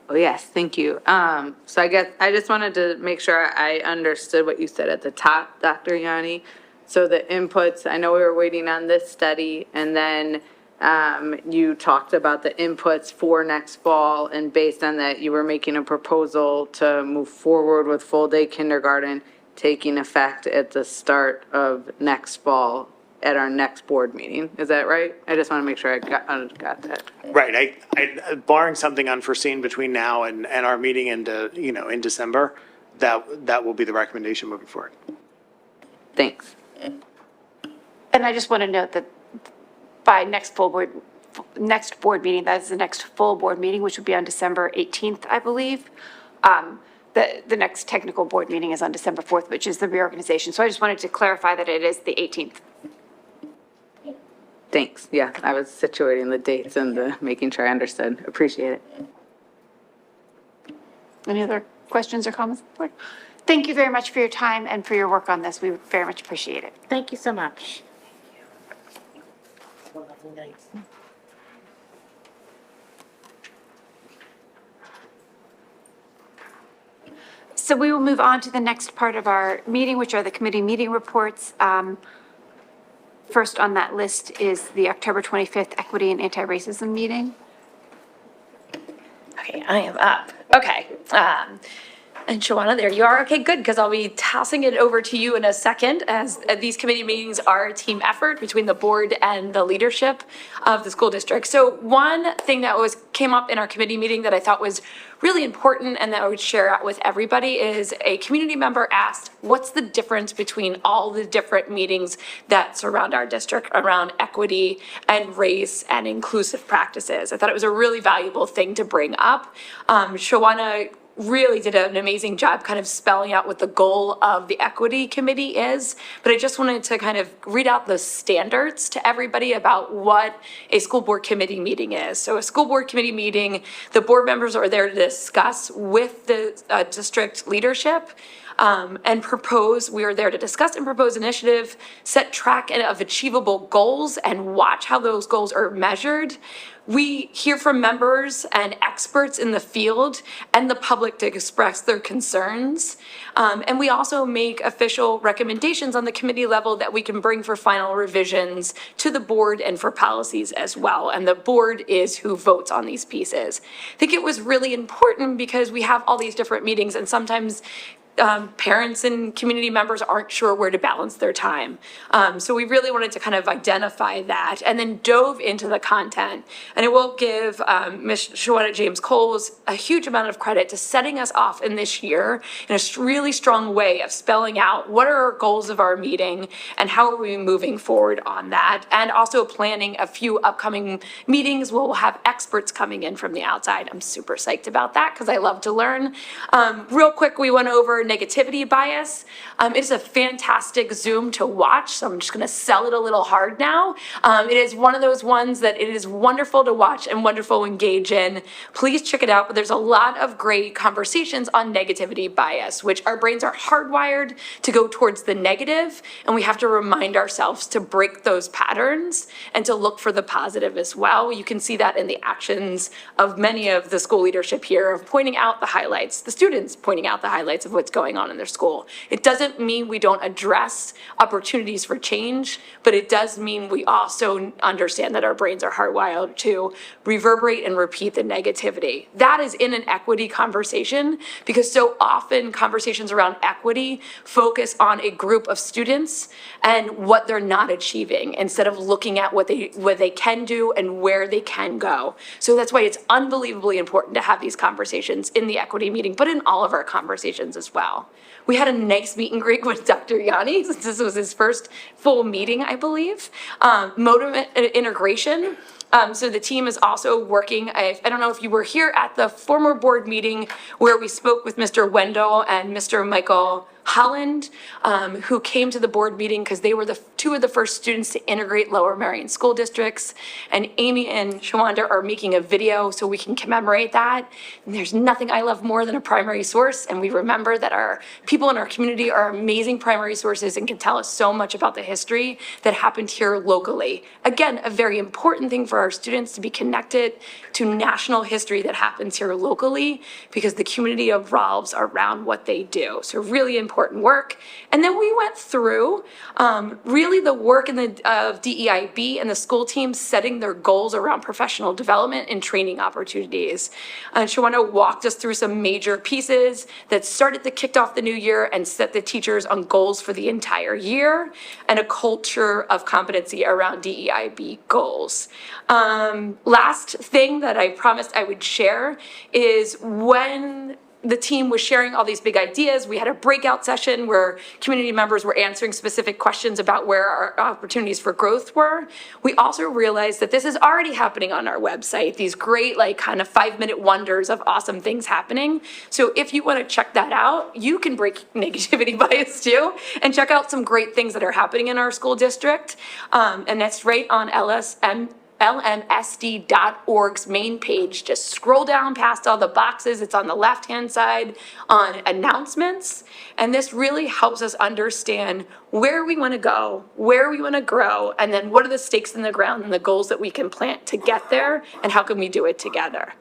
Oh, yes, thank you. So I guess I just wanted to make sure I understood what you said at the top, Dr. Yanni. So the inputs, I know we were waiting on this study, and then you talked about the inputs for next fall, and based on that, you were making a proposal to move forward with full-day kindergarten taking effect at the start of next fall at our next board meeting. Is that right? I just want to make sure I got that. Right. Barring something unforeseen between now and our meeting in December, that will be the recommendation moving forward. Thanks. And I just want to note that by next board meeting, that is the next full board meeting, which would be on December 18th, I believe. The next technical board meeting is on December 4th, which is the reorganization. So I just wanted to clarify that it is the 18th. Thanks. Yeah, I was situating the dates and making sure I understood. Appreciate it. Any other questions or comments? Board? Thank you very much for your time and for your work on this. We very much appreciate it. Thank you so much. So we will move on to the next part of our meeting, which are the committee meeting reports. First on that list is the October 25th Equity and Anti-Racism meeting. Okay, I am up. Okay. And Shawana, there you are. Okay, good, because I'll be tossing it over to you in a second, as these committee meetings are a team effort between the board and the leadership of the school district. So one thing that came up in our committee meeting that I thought was really important and that I would share out with everybody is a community member asked, what's the difference between all the different meetings that surround our district around equity and race and inclusive practices? I thought it was a really valuable thing to bring up. Shawana really did an amazing job kind of spelling out what the goal of the equity committee is. But I just wanted to kind of read out the standards to everybody about what a school board committee meeting is. So a school board committee meeting, the board members are there to discuss with the district leadership and propose, we are there to discuss and propose initiative, set track of achievable goals and watch how those goals are measured. We hear from members and experts in the field and the public to express their concerns. And we also make official recommendations on the committee level that we can bring for final revisions to the board and for policies as well. And the board is who votes on these pieces. I think it was really important because we have all these different meetings and sometimes parents and community members aren't sure where to balance their time. So we really wanted to kind of identify that and then dove into the content. And I will give Ms. Shawana James Coles a huge amount of credit to setting us off in this year in a really strong way of spelling out what are our goals of our meeting and how are we moving forward on that. And also planning a few upcoming meetings where we'll have experts coming in from the outside. I'm super psyched about that because I love to learn. Real quick, we went over negativity bias, it is a fantastic Zoom to watch, so I'm just gonna sell it a little hard now. It is one of those ones that it is wonderful to watch and wonderful to engage in. Please check it out, but there's a lot of great conversations on negativity bias, which our brains are hardwired to go towards the negative, and we have to remind ourselves to break those patterns and to look for the positive as well. You can see that in the actions of many of the school leadership here of pointing out the highlights, the students pointing out the highlights of what's going on in their school. It doesn't mean we don't address opportunities for change, but it does mean we also understand that our brains are hardwired to reverberate and repeat the negativity. That is in an equity conversation, because so often conversations around equity focus on a group of students and what they're not achieving instead of looking at what they can do and where they can go. So that's why it's unbelievably important to have these conversations in the equity meeting, but in all of our conversations as well. We had a nice meet and greet with Dr. Yanni, since this was his first full meeting, I believe. Motive integration. So the team is also working, I don't know if you were here at the former board meeting where we spoke with Mr. Wendell and Mr. Michael Holland, who came to the board meeting because they were the two of the first students to integrate Lower Merion school districts. And Amy and Shawanda are making a video so we can commemorate that. And there's nothing I love more than a primary source. And we remember that our people in our community are amazing primary sources and can tell us so much about the history that happened here locally. Again, a very important thing for our students to be connected to national history that happens here locally, because the community revolves around what they do. So really important work. And then we went through really the work of DEIB and the school teams setting their goals around professional development and training opportunities. And Shawanda walked us through some major pieces that kicked off the new year and set the teachers on goals for the entire year and a culture of competency around DEIB goals. Last thing that I promised I would share is when the team was sharing all these big ideas, we had a breakout session where community members were answering specific questions about where our opportunities for growth were. We also realized that this is already happening on our website, these great kind of 5-minute wonders of awesome things happening. So if you want to check that out, you can break negativity bias too and check out some great things that are happening in our school district. And that's right on lmsd.org's main page. Just scroll down past all the boxes. It's on the left-hand side on announcements. And this really helps us understand where we want to go, where we want to grow, and then what are the stakes in the ground and the goals that we can plant to get there, and how can we do it together.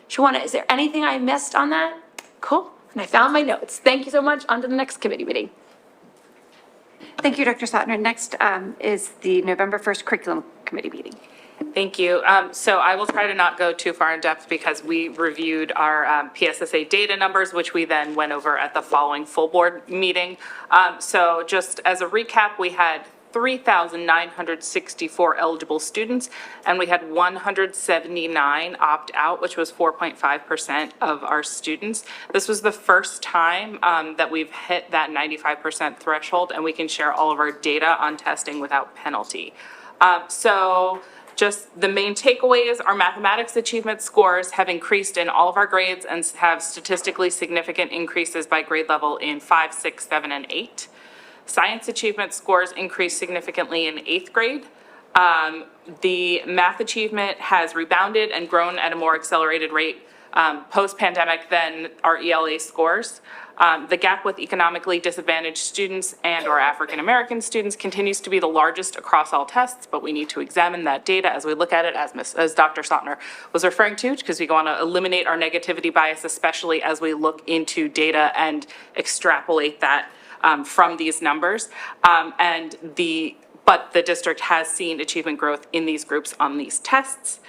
Shawana, is there anything I missed on that? Cool. And I found my notes. Thank you so much. On to the next committee meeting. Thank you, Dr. Sotner. Next is the November 1st Curriculum Committee meeting. Thank you. So I will try to not go too far in depth because we reviewed our PSSA data numbers, which we then went over at the following full board meeting. So just as a recap, we had 3,964 eligible students, and we had 179 opt out, which was 4.5% of our students. This was the first time that we've hit that 95% threshold, and we can share all of our data on testing without penalty. So just the main takeaways, our mathematics achievement scores have increased in all of our grades and have statistically significant increases by grade level in 5, 6, 7, and 8. Science achievement scores increased significantly in 8th grade. The math achievement has rebounded and grown at a more accelerated rate post-pandemic than our ELA scores. The gap with economically disadvantaged students and or African-American students continues to be the largest across all tests, but we need to examine that data as we look at it, as Dr. Sotner was referring to, because we want to eliminate our negativity bias, especially as we look into data and extrapolate that from these numbers. But the district has seen achievement growth in these groups on these tests.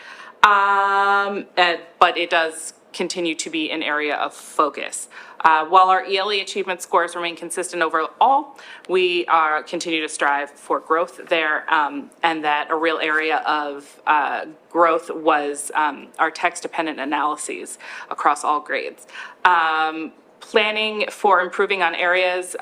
But it does continue to be an area of focus. While our ELA achievement scores remain consistent overall, we continue to strive for growth there, and that a real area of growth was our text-dependent analyses across all grades. Planning for improving on areas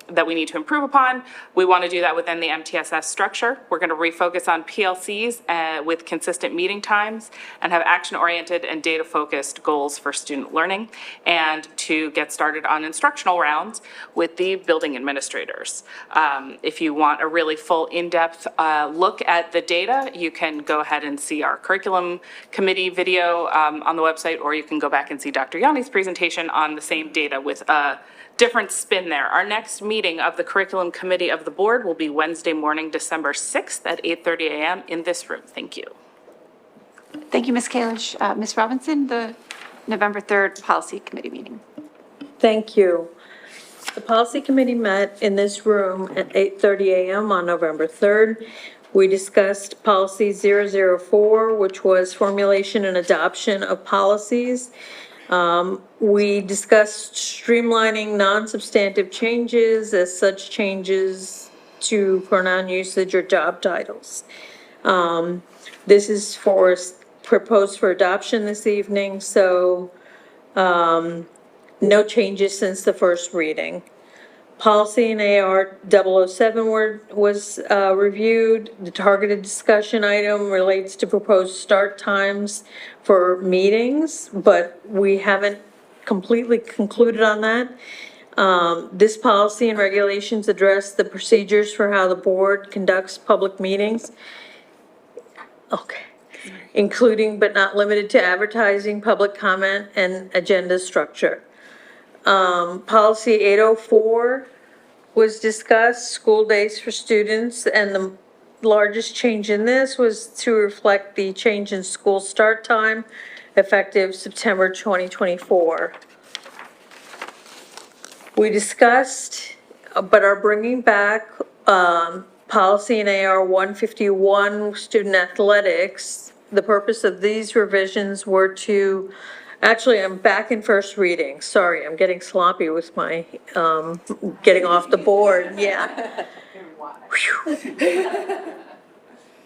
that we need to improve upon. We want to do that within the MTSS structure. We're going to refocus on PLCs with consistent meeting times and have action-oriented and data-focused goals for student learning, and to get started on instructional rounds with the building administrators. If you want a really full in-depth look at the data, you can go ahead and see our curriculum committee video on the website, or you can go back and see Dr. Yanni's presentation on the same data with a different spin there. Our next meeting of the curriculum committee of the board will be Wednesday morning, December 6th at 8:30 a.m. in this room. Thank you. Thank you, Ms. Kalish. Ms. Robinson, the November 3rd Policy Committee meeting. Thank you. The Policy Committee met in this room at 8:30 a.m. on November 3rd. We discussed Policy 004, which was formulation and adoption of policies. We discussed streamlining non-substantive changes as such changes to pronoun usage or job titles. This is proposed for adoption this evening, so no changes since the first reading. Policy in AR 007 was reviewed. The targeted discussion item relates to proposed start times for meetings, but we haven't completely concluded on that. This policy and regulations address the procedures for how the board conducts public meetings. Okay. Including but not limited to advertising, public comment, and agenda structure. Policy 804 was discussed, school days for students, and the largest change in this was to reflect the change in school start time effective September 2024. We discussed, but are bringing back, policy in AR 151, student athletics. The purpose of these revisions were to, actually, I'm back in first reading. Sorry, I'm getting sloppy with my, getting off the board, yeah.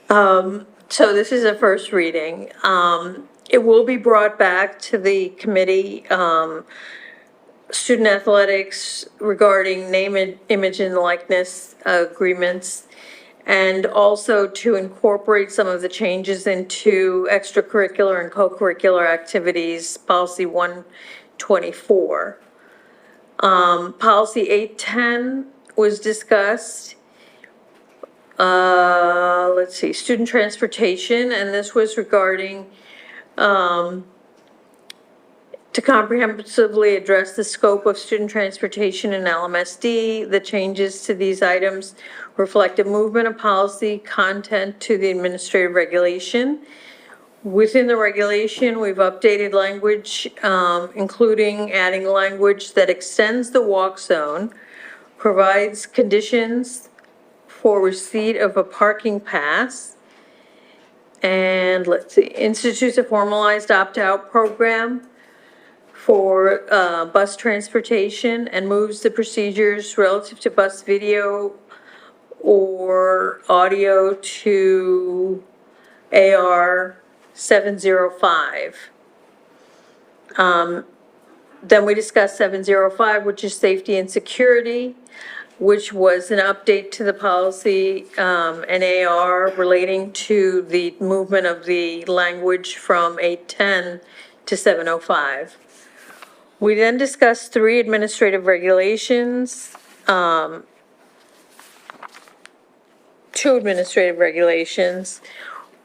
So this is a first reading. It will be brought back to the committee, student athletics regarding name, image, and likeness agreements, and also to incorporate some of the changes into extracurricular and co-curricular activities, policy 124. Policy 810 was discussed. Let's see, student transportation, and this was regarding, to comprehensively address the scope of student transportation in Lmsd. The changes to these items reflect a movement of policy content to the administrative regulation. Within the regulation, we've updated language, including adding language that extends the walk zone, provides conditions for receipt of a parking pass, and let's see, institutes a formalized opt-out program for bus transportation, and moves the procedures relative to bus video or audio to AR 705. Then we discussed 705, which is safety and security, which was an update to the policy and AR relating to the movement of the language from 810 to 705. We then discussed 3 administrative regulations, 2 administrative regulations,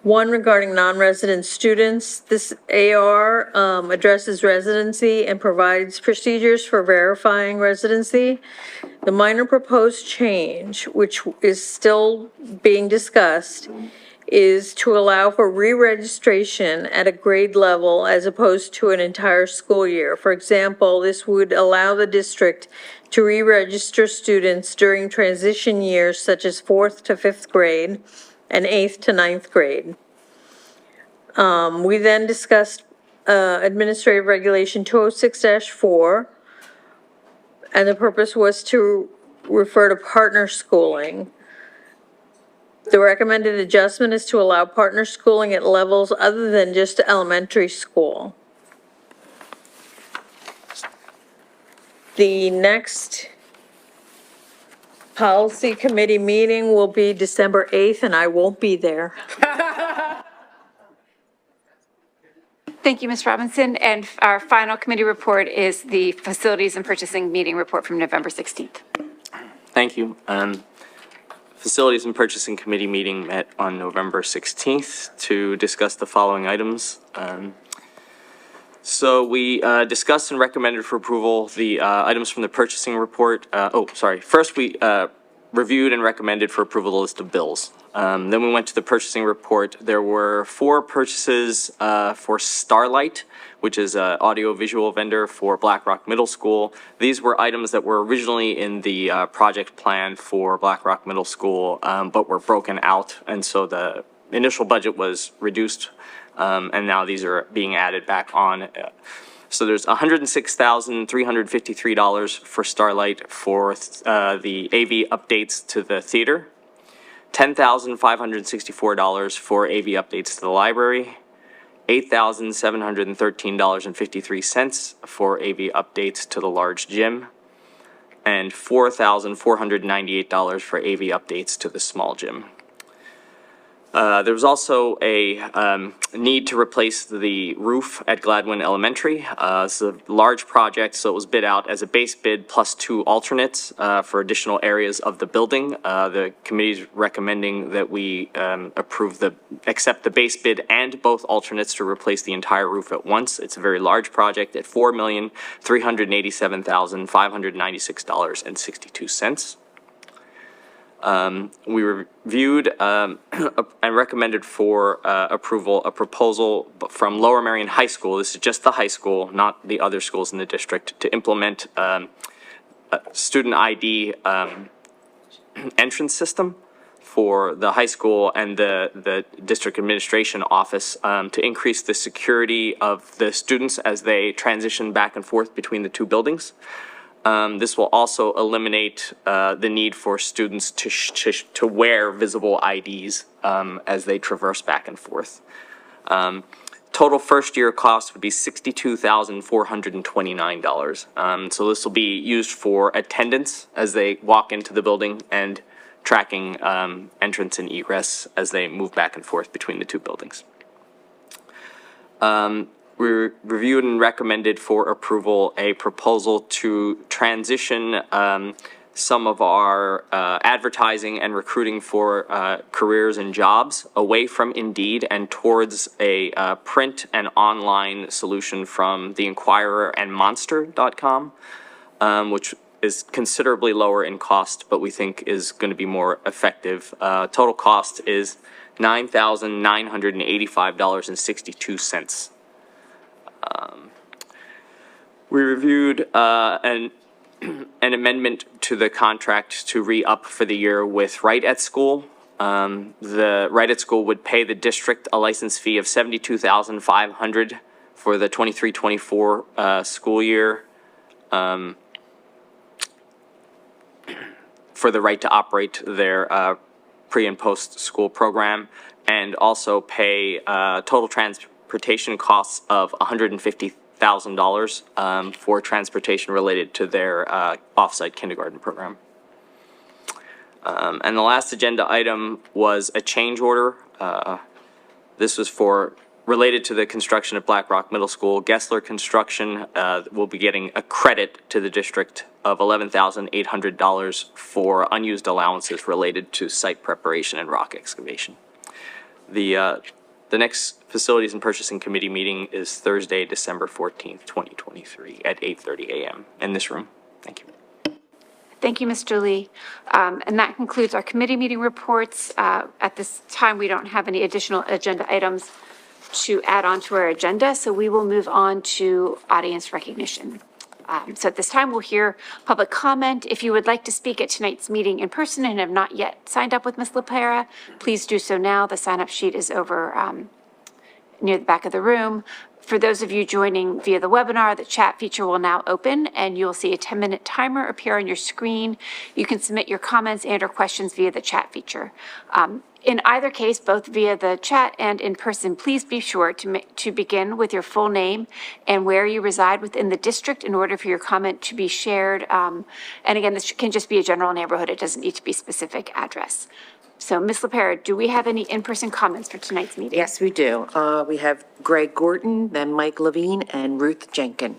one regarding non-resident students. This AR addresses residency and provides procedures for verifying residency. The minor proposed change, which is still being discussed, is to allow for re-registration at a grade level as opposed to an entire school year. For example, this would allow the district to re-register students during transition years such as 4th to 5th grade and 8th to 9th grade. We then discussed Administrative Regulation 206-4, and the purpose was to refer to partner schooling. The recommended adjustment is to allow partner schooling at levels other than just elementary school. The next Policy Committee meeting will be December 8th, and I won't be there. Thank you, Ms. Robinson. And our final committee report is the Facilities and Purchasing Meeting Report from November 16th. Thank you. Facilities and Purchasing Committee meeting met on November 16th to discuss the following items. So we discussed and recommended for approval the items from the purchasing report. First, we reviewed and recommended for approval the list of bills. Then we went to the purchasing report. There were 4 purchases for Starlight, which is an audio-visual vendor for Black Rock Middle School. These were items that were originally in the project plan for Black Rock Middle School, but were broken out, and so the initial budget was reduced, and now these are being added back on. So there's $106,353 for Starlight for the AV updates to the theater, $10,564 for AV updates to the library, $8,713.53 for AV updates to the large gym, and $4,498 for AV updates to the small gym. There was also a need to replace the roof at Gladwin Elementary. It's a large project, so it was bid out as a base bid plus 2 alternates for additional areas of the building. The committee's recommending that we accept the base bid and both alternates to replace the entire roof at once. It's a very large project at $4,387,596.62. We reviewed and recommended for approval a proposal from Lower Merion High School. This is just the high school, not the other schools in the district, to implement a student ID entrance system for the high school and the district administration office to increase the security of the students as they transition back and forth between the 2 buildings. This will also eliminate the need for students to wear visible IDs as they traverse back and forth. Total first-year cost would be $62,429. So this will be used for attendance as they walk into the building and tracking entrance and egress as they move back and forth between the 2 buildings. We reviewed and recommended for approval a proposal to transition some of our advertising and recruiting for careers and jobs away from Indeed and towards a print and online solution from the Inquirer and Monster.com, which is considerably lower in cost, but we think is going to be more effective. Total cost is $9,985.62. We reviewed an amendment to the contract to re-up for the year with Right at School. The Right at School would pay the district a license fee of $72,500 for the 23-24 school year for the right to operate their pre- and post-school program, and also pay total transportation costs of $150,000 for transportation related to their off-site kindergarten program. And the last agenda item was a change order. This was related to the construction of Black Rock Middle School. Gessler Construction will be getting a credit to the district of $11,800 for unused allowances related to site preparation and rock excavation. The next Facilities and Purchasing Committee meeting is Thursday, December 14th, 2023 at 8:30 a.m. in this room. Thank you. Thank you, Mr. Lee. And that concludes our committee meeting reports. At this time, we don't have any additional agenda items to add on to our agenda, so we will move on to audience recognition. So at this time, we'll hear public comment. If you would like to speak at tonight's meeting in person and have not yet signed up with Ms. LaPera, please do so now. The sign-up sheet is over near the back of the room. For those of you joining via the webinar, the chat feature will now open and you'll see a 10-minute timer appear on your screen. You can submit your comments and or questions via the chat feature. In either case, both via the chat and in person, please be sure to begin with your full name and where you reside within the district in order for your comment to be shared. And again, this can just be a general neighborhood. It doesn't need to be specific address. So Ms. LaPera, do we have any in-person comments for tonight's meeting? Yes, we do. We have Greg Gorton, then Mike Levine, and Ruth Jenkin.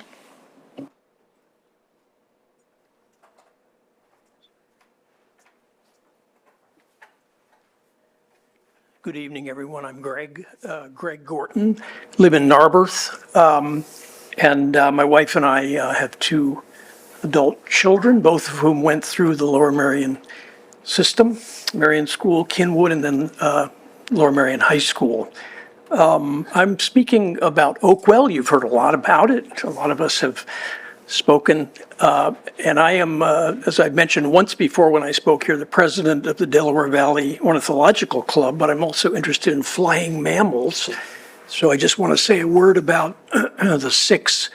Good evening, everyone. I'm Greg Gorton, live in Narberth. And my wife and I have two adult children, both of whom went through the Lower Merion system, Merion School, Kinwood, and then Lower Merion High School. I'm speaking about Oakwell. You've heard a lot about it. A lot of us have spoken. And I am, as I've mentioned once before when I spoke here, the president of the Delaware Valley Ornithological Club, but I'm also interested in flying mammals. So I just want to say a word about the 6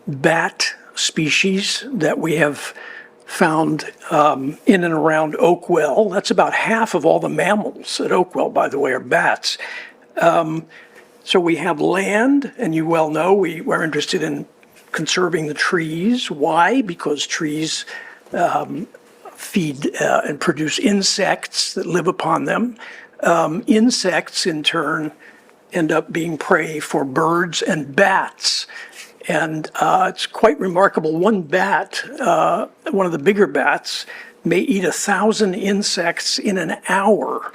bat species that we have found in and around Oakwell. That's about half of all the mammals at Oakwell, by the way, are bats. So we have land, and you well know we are interested in conserving the trees. Why? Because trees feed and produce insects that live upon them. Insects, in turn, end up being prey for birds and bats. And it's quite remarkable. One bat, one of the bigger bats, may eat 1,000 insects in an hour,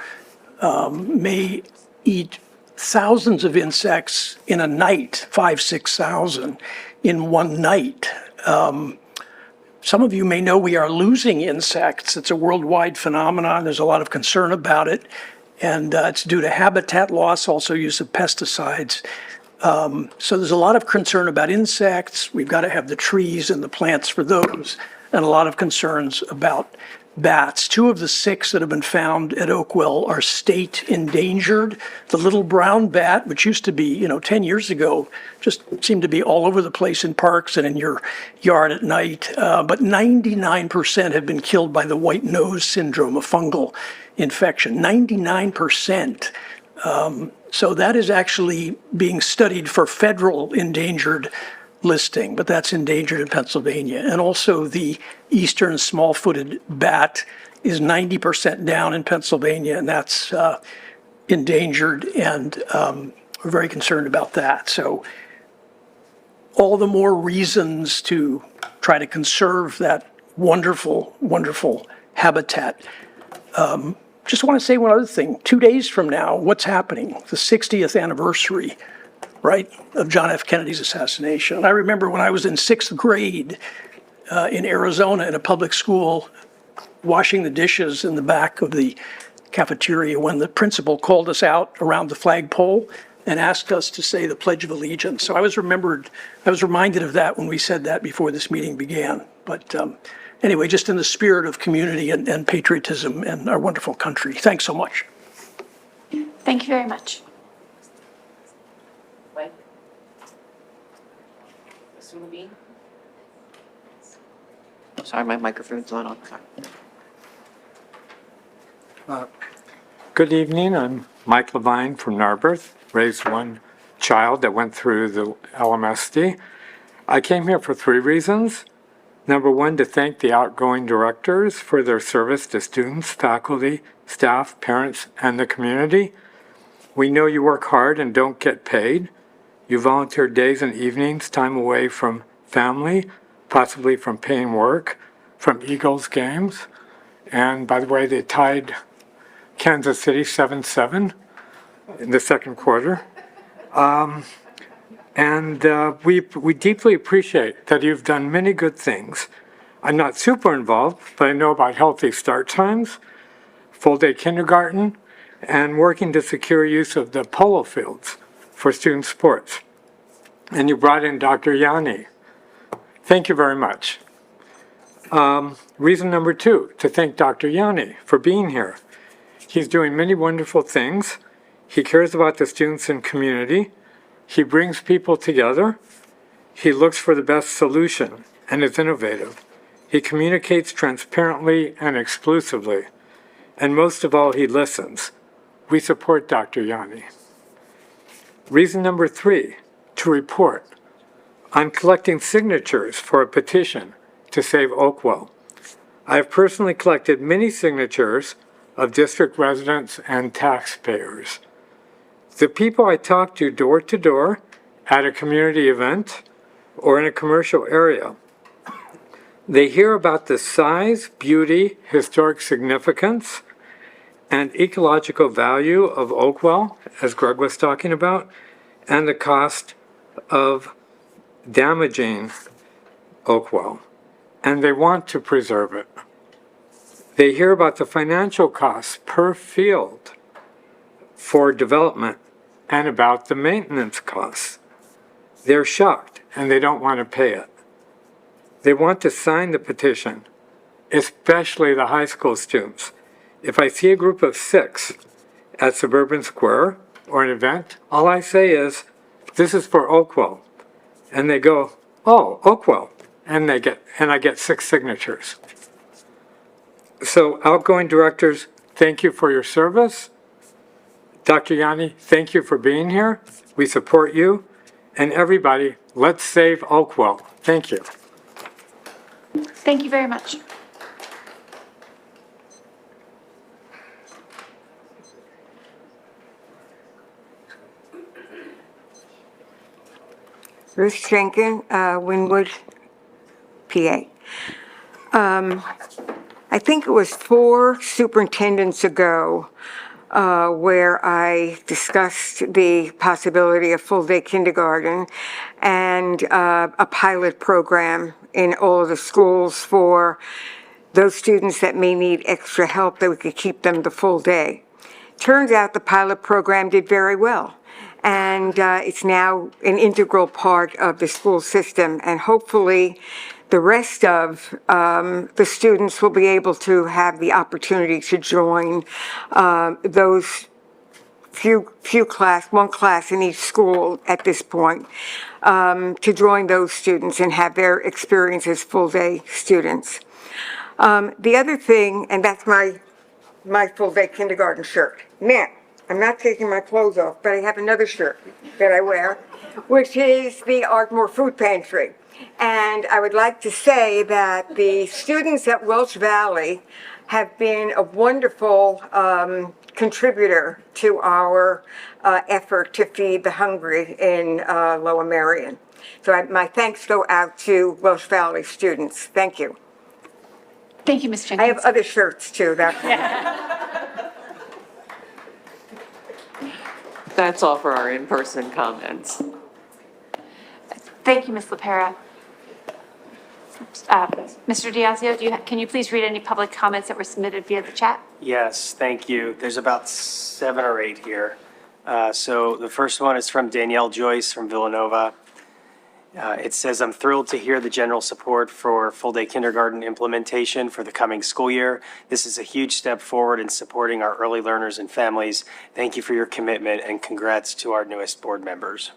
may eat thousands of insects in a night, 5,000-6,000 in one night. Some of you may know we are losing insects. It's a worldwide phenomenon. There's a lot of concern about it. And it's due to habitat loss, also use of pesticides. So there's a lot of concern about insects. We've got to have the trees and the plants for those, and a lot of concerns about bats. 2 of the 6 that have been found at Oakwell are state endangered. The little brown bat, which used to be, 10 years ago, just seemed to be all over the place in parks and in your yard at night. But 99% have been killed by the white nose syndrome, a fungal infection. 99%. So that is actually being studied for federal endangered listing, but that's endangered in Pennsylvania. And also the eastern small-footed bat is 90% down in Pennsylvania, and that's endangered, and we're very concerned about that. So all the more reasons to try to conserve that wonderful, wonderful habitat. Just want to say one other thing. 2 days from now, what's happening? The 60th anniversary, right, of John F. Kennedy's assassination. And I remember when I was in 6th grade in Arizona in a public school, washing the dishes in the back of the cafeteria when the principal called us out around the flagpole and asked us to say the Pledge of Allegiance. So I was reminded of that when we said that before this meeting began. But anyway, just in the spirit of community and patriotism and our wonderful country. Thanks so much. Thank you very much. Sorry, my microphone's not on. Good evening, I'm Mike Levine from Narberth, raised one child that went through the Lmsb. I came here for 3 reasons. Number 1, to thank the outgoing directors for their service to students, faculty, staff, parents, and the community. We know you work hard and don't get paid. You volunteer days and evenings, time away from family, possibly from paying work, from Eagles games. And by the way, they tied Kansas City 7-7 in the second quarter. We deeply appreciate that you've done many good things. I'm not super involved, but I know about healthy start times, full-day kindergarten, and working to secure use of the polo fields for student sports. And you brought in Dr. Yanni. Thank you very much. Reason number 2, to thank Dr. Yanni for being here. He's doing many wonderful things. He cares about the students and community. He brings people together. He looks for the best solution and is innovative. He communicates transparently and exclusively. And most of all, he listens. we support Dr. Yanni. Reason number 3, to report. I'm collecting signatures for a petition to save Oakwell. I have personally collected many signatures of district residents and taxpayers. The people I talk to door, at a community event, or in a commercial area, they hear about the size, beauty, historic significance, and ecological value of Oakwell, as Greg was talking about, and the cost of damaging Oakwell, and they want to preserve it. They hear about the financial costs per field for development and about the maintenance costs. They're shocked and they don't want to pay it. They want to sign the petition, especially the high school students. If I see a group of 6 at Suburban Square or an event, all I say is, this is for Oakwell. And they go, oh, Oakwell. And I get 6 signatures. So outgoing directors, thank you for your service. Dr. Yanni, thank you for being here. We support you. And everybody, let's save Oakwell. Thank you. Thank you very much. Ruth Schenken, Wynwood, PA. I think it was 4 superintendents ago where I discussed the possibility of full-day kindergarten and a pilot program in all of the schools for those students that may need extra help, that we could keep them the full day. Turns out the pilot program did very well. And it's now an integral part of the school system. And hopefully the rest of the students will be able to have the opportunity to join those one class in each school at this point, to join those students and have their experience as full-day students. The other thing, and that's my full-day kindergarten shirt. Now, I'm not taking my clothes off, but I have another shirt that I wear, which is the Ardmore Food Pantry. And I would like to say that the students at Welch Valley have been a wonderful contributor to our effort to feed the hungry in Lower Merion. So my thanks go out to Welch Valley students. Thank you. Thank you, Ms. Jenkins. I have other shirts too. That's all for our in-person comments. Thank you, Ms. LaPera. Mr. Diazio, can you please read any public comments that were submitted via the chat? Yes, thank you. There's about 7 or 8 here. So the first one is from Danielle Joyce from Villanova. It says, I'm thrilled to hear the general support for full-day kindergarten implementation for the coming school year. This is a huge step forward in supporting our early learners and families. Thank you for your commitment and congrats to our newest board members.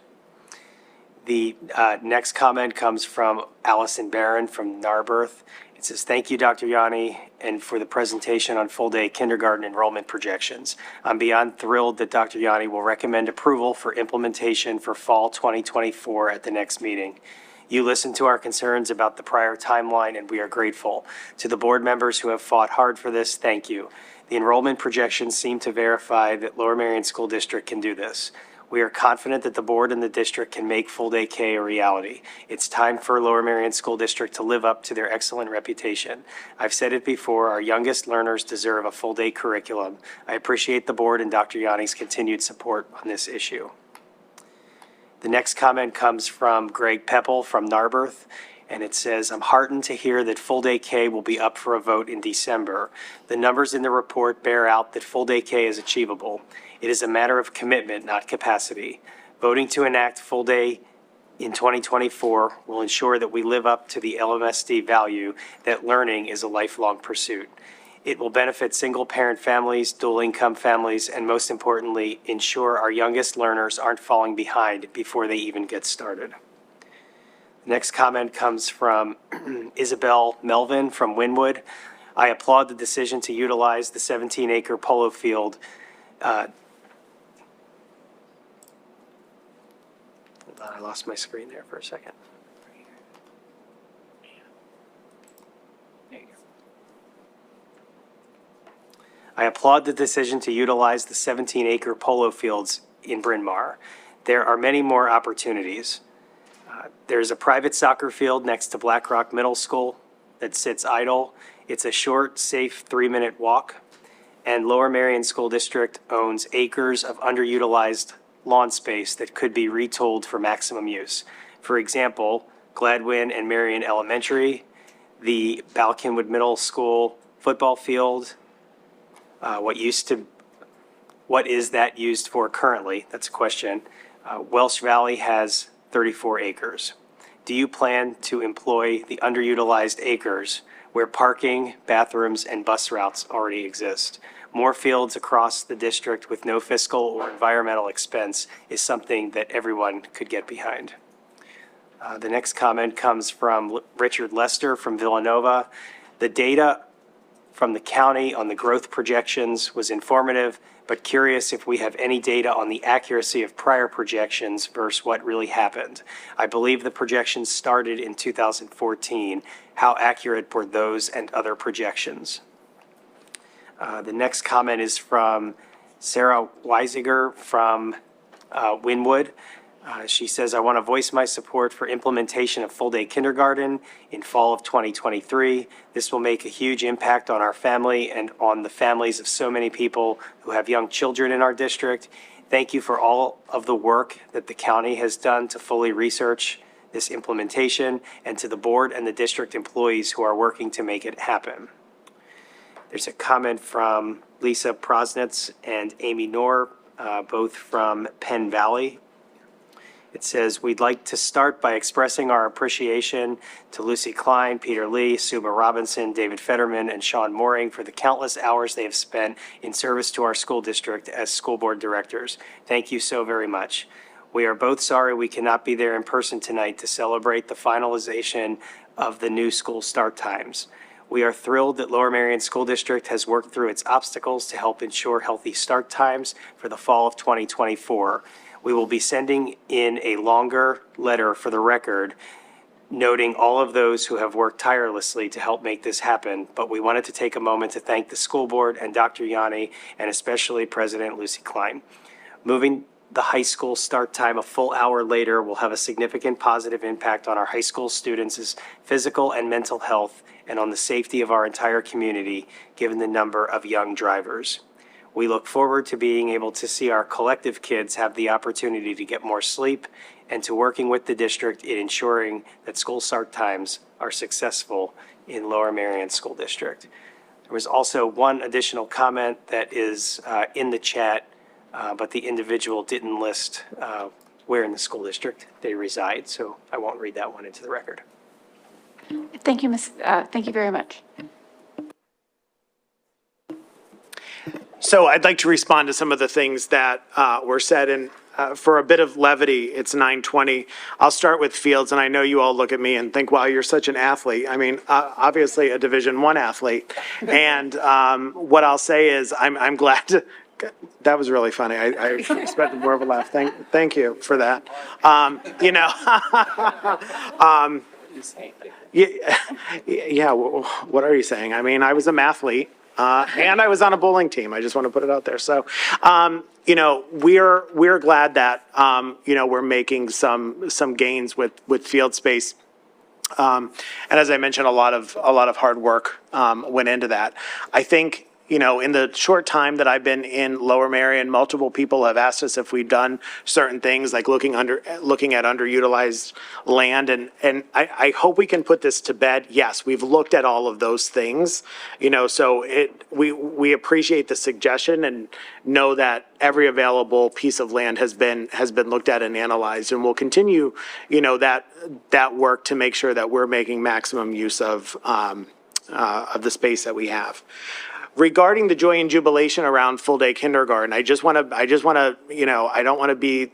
The next comment comes from Allison Barron from Narberth. It says, thank you, Dr. Yanni, and for the presentation on full-day kindergarten enrollment projections. I'm beyond thrilled that Dr. Yanni will recommend approval for implementation for fall 2024 at the next meeting. You listened to our concerns about the prior timeline, and we are grateful. To the board members who have fought hard for this, thank you. The enrollment projections seem to verify that Lower Merion School District can do this. We are confident that the board and the district can make full-day K a reality. It's time for Lower Merion School District to live up to their excellent reputation. I've said it before, our youngest learners deserve a full-day curriculum. I appreciate the board and Dr. Yanni's continued support on this issue. The next comment comes from Greg Peppel from Narberth, and it says, I'm heartened to hear that full-day K will be up for a vote in December. The numbers in the report bear out that full-day K is achievable. It is a matter of commitment, not capacity. Voting to enact full day in 2024 will ensure that we live up to the Lmsb value that learning is a lifelong pursuit. It will benefit single-parent families, dual-income families, and most importantly, ensure our youngest learners aren't falling behind before they even get started. The next comment comes from Isabel Melvin from Wynwood. I applaud the decision to utilize the 17-acre polo field Hold on, I lost my screen there for a second. There you go. I applaud the decision to utilize the 17-acre polo fields in Bryn Mawr. There are many more opportunities. There's a private soccer field next to Black Rock Middle School that sits idle. It's a short, safe 3-minute walk. And Lower Merion School District owns acres of underutilized lawn space that could be retooled for maximum use. For example, Gladwin and Marion Elementary, the Balkenwood Middle School football field. What is that used for currently? That's a question. Welsh Valley has 34 acres. Do you plan to employ the underutilized acres where parking, bathrooms, and bus routes already exist? More fields across the district with no fiscal or environmental expense is something that everyone could get behind. The next comment comes from Richard Lester from Villanova. The data from the county on the growth projections was informative, but curious if we have any data on the accuracy of prior projections versus what really happened. I believe the projections started in 2014. How accurate were those and other projections? The next comment is from Sarah Weisiger from Wynwood. She says, I want to voice my support for implementation of full-day kindergarten in fall of 2023. This will make a huge impact on our family and on the families of so many people who have young children in our district. Thank you for all of the work that the county has done to fully research this implementation, and to the board and the district employees who are working to make it happen. There's a comment from Lisa Prosnitz and Amy Knorr, both from Penn Valley. It says, we'd like to start by expressing our appreciation to Lucy Klein, Peter Lee, Suba Robinson, David Fetterman, and Sean Mooring for the countless hours they have spent in service to our school district as school board directors. Thank you so very much. We are both sorry we cannot be there in person tonight to celebrate the finalization of the new school start times. We are thrilled that Lower Merion School District has worked through its obstacles to help ensure healthy start times for the fall of 2024. We will be sending in a longer letter for the record, noting all of those who have worked tirelessly to help make this happen, but we wanted to take a moment to thank the school board and Dr. Yanni, and especially President Lucy Klein. Moving the high school start time a full hour later will have a significant positive impact on our high school students' physical and mental health and on the safety of our entire community, given the number of young drivers. We look forward to being able to see our collective kids have the opportunity to get more sleep and to working with the district in ensuring that school start times are successful in Lower Merion School District. There was also one additional comment that is in the chat, but the individual didn't list where in the school district they reside, so I won't read that one into the record. Thank you, thank you very much. So I'd like to respond to some of the things that were said, and for a bit of levity, it's 9:20. I'll start with fields, and I know you all look at me and think, wow, you're such an athlete. I mean, obviously a Division I athlete. And what I'll say is I'm glad to, that was really funny. I expected more of a laugh. Thank you for that. You know, yeah, what are you saying? I mean, I was a mathlete. And I was on a bowling team. I just want to put it out there. So, you know, we're glad that, you know, we're making some gains with field space. And as I mentioned, a lot of hard work went into that. I think, you know, in the short time that I've been in Lower Merion, multiple people have asked us if we've done certain things like looking at underutilized land. And I hope we can put this to bed. Yes, we've looked at all of those things, you know, so we appreciate the suggestion and know that every available piece of land has been looked at and analyzed, and we'll continue, you know, that work to make sure that we're making maximum use of the space that we have. Regarding the joy and jubilation around full-day kindergarten, I just want to, you know, I don't want to be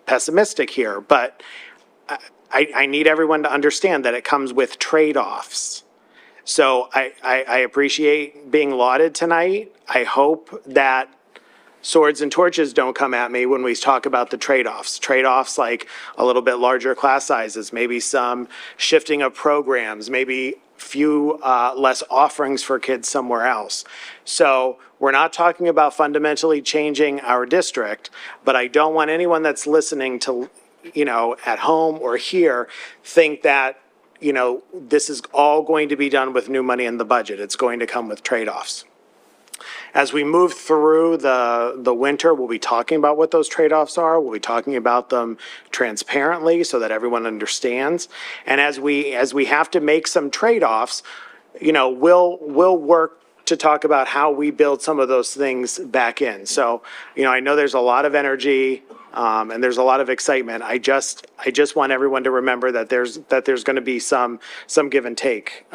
pessimistic here, but I need everyone to understand that it comes with trade-offs. So I appreciate being lauded tonight. I hope that swords and torches don't come at me when we talk about the trade-offs. Trade-offs like a little bit larger class sizes, maybe some shifting of programs, maybe few less offerings for kids somewhere else. So we're not talking about fundamentally changing our district, but I don't want anyone that's listening to, at home or here, think that, this is all going to be done with new money in the budget. It's going to come with trade-offs. As we move through the winter, we'll be talking about what those trade-offs are. We'll be talking about them transparently so that everyone understands. And as we have to make some trade-offs, we'll work to talk about how we build some of those things back in. So, I know there's a lot of energy and there's a lot of excitement. I just want everyone to remember that there's going to be some give and take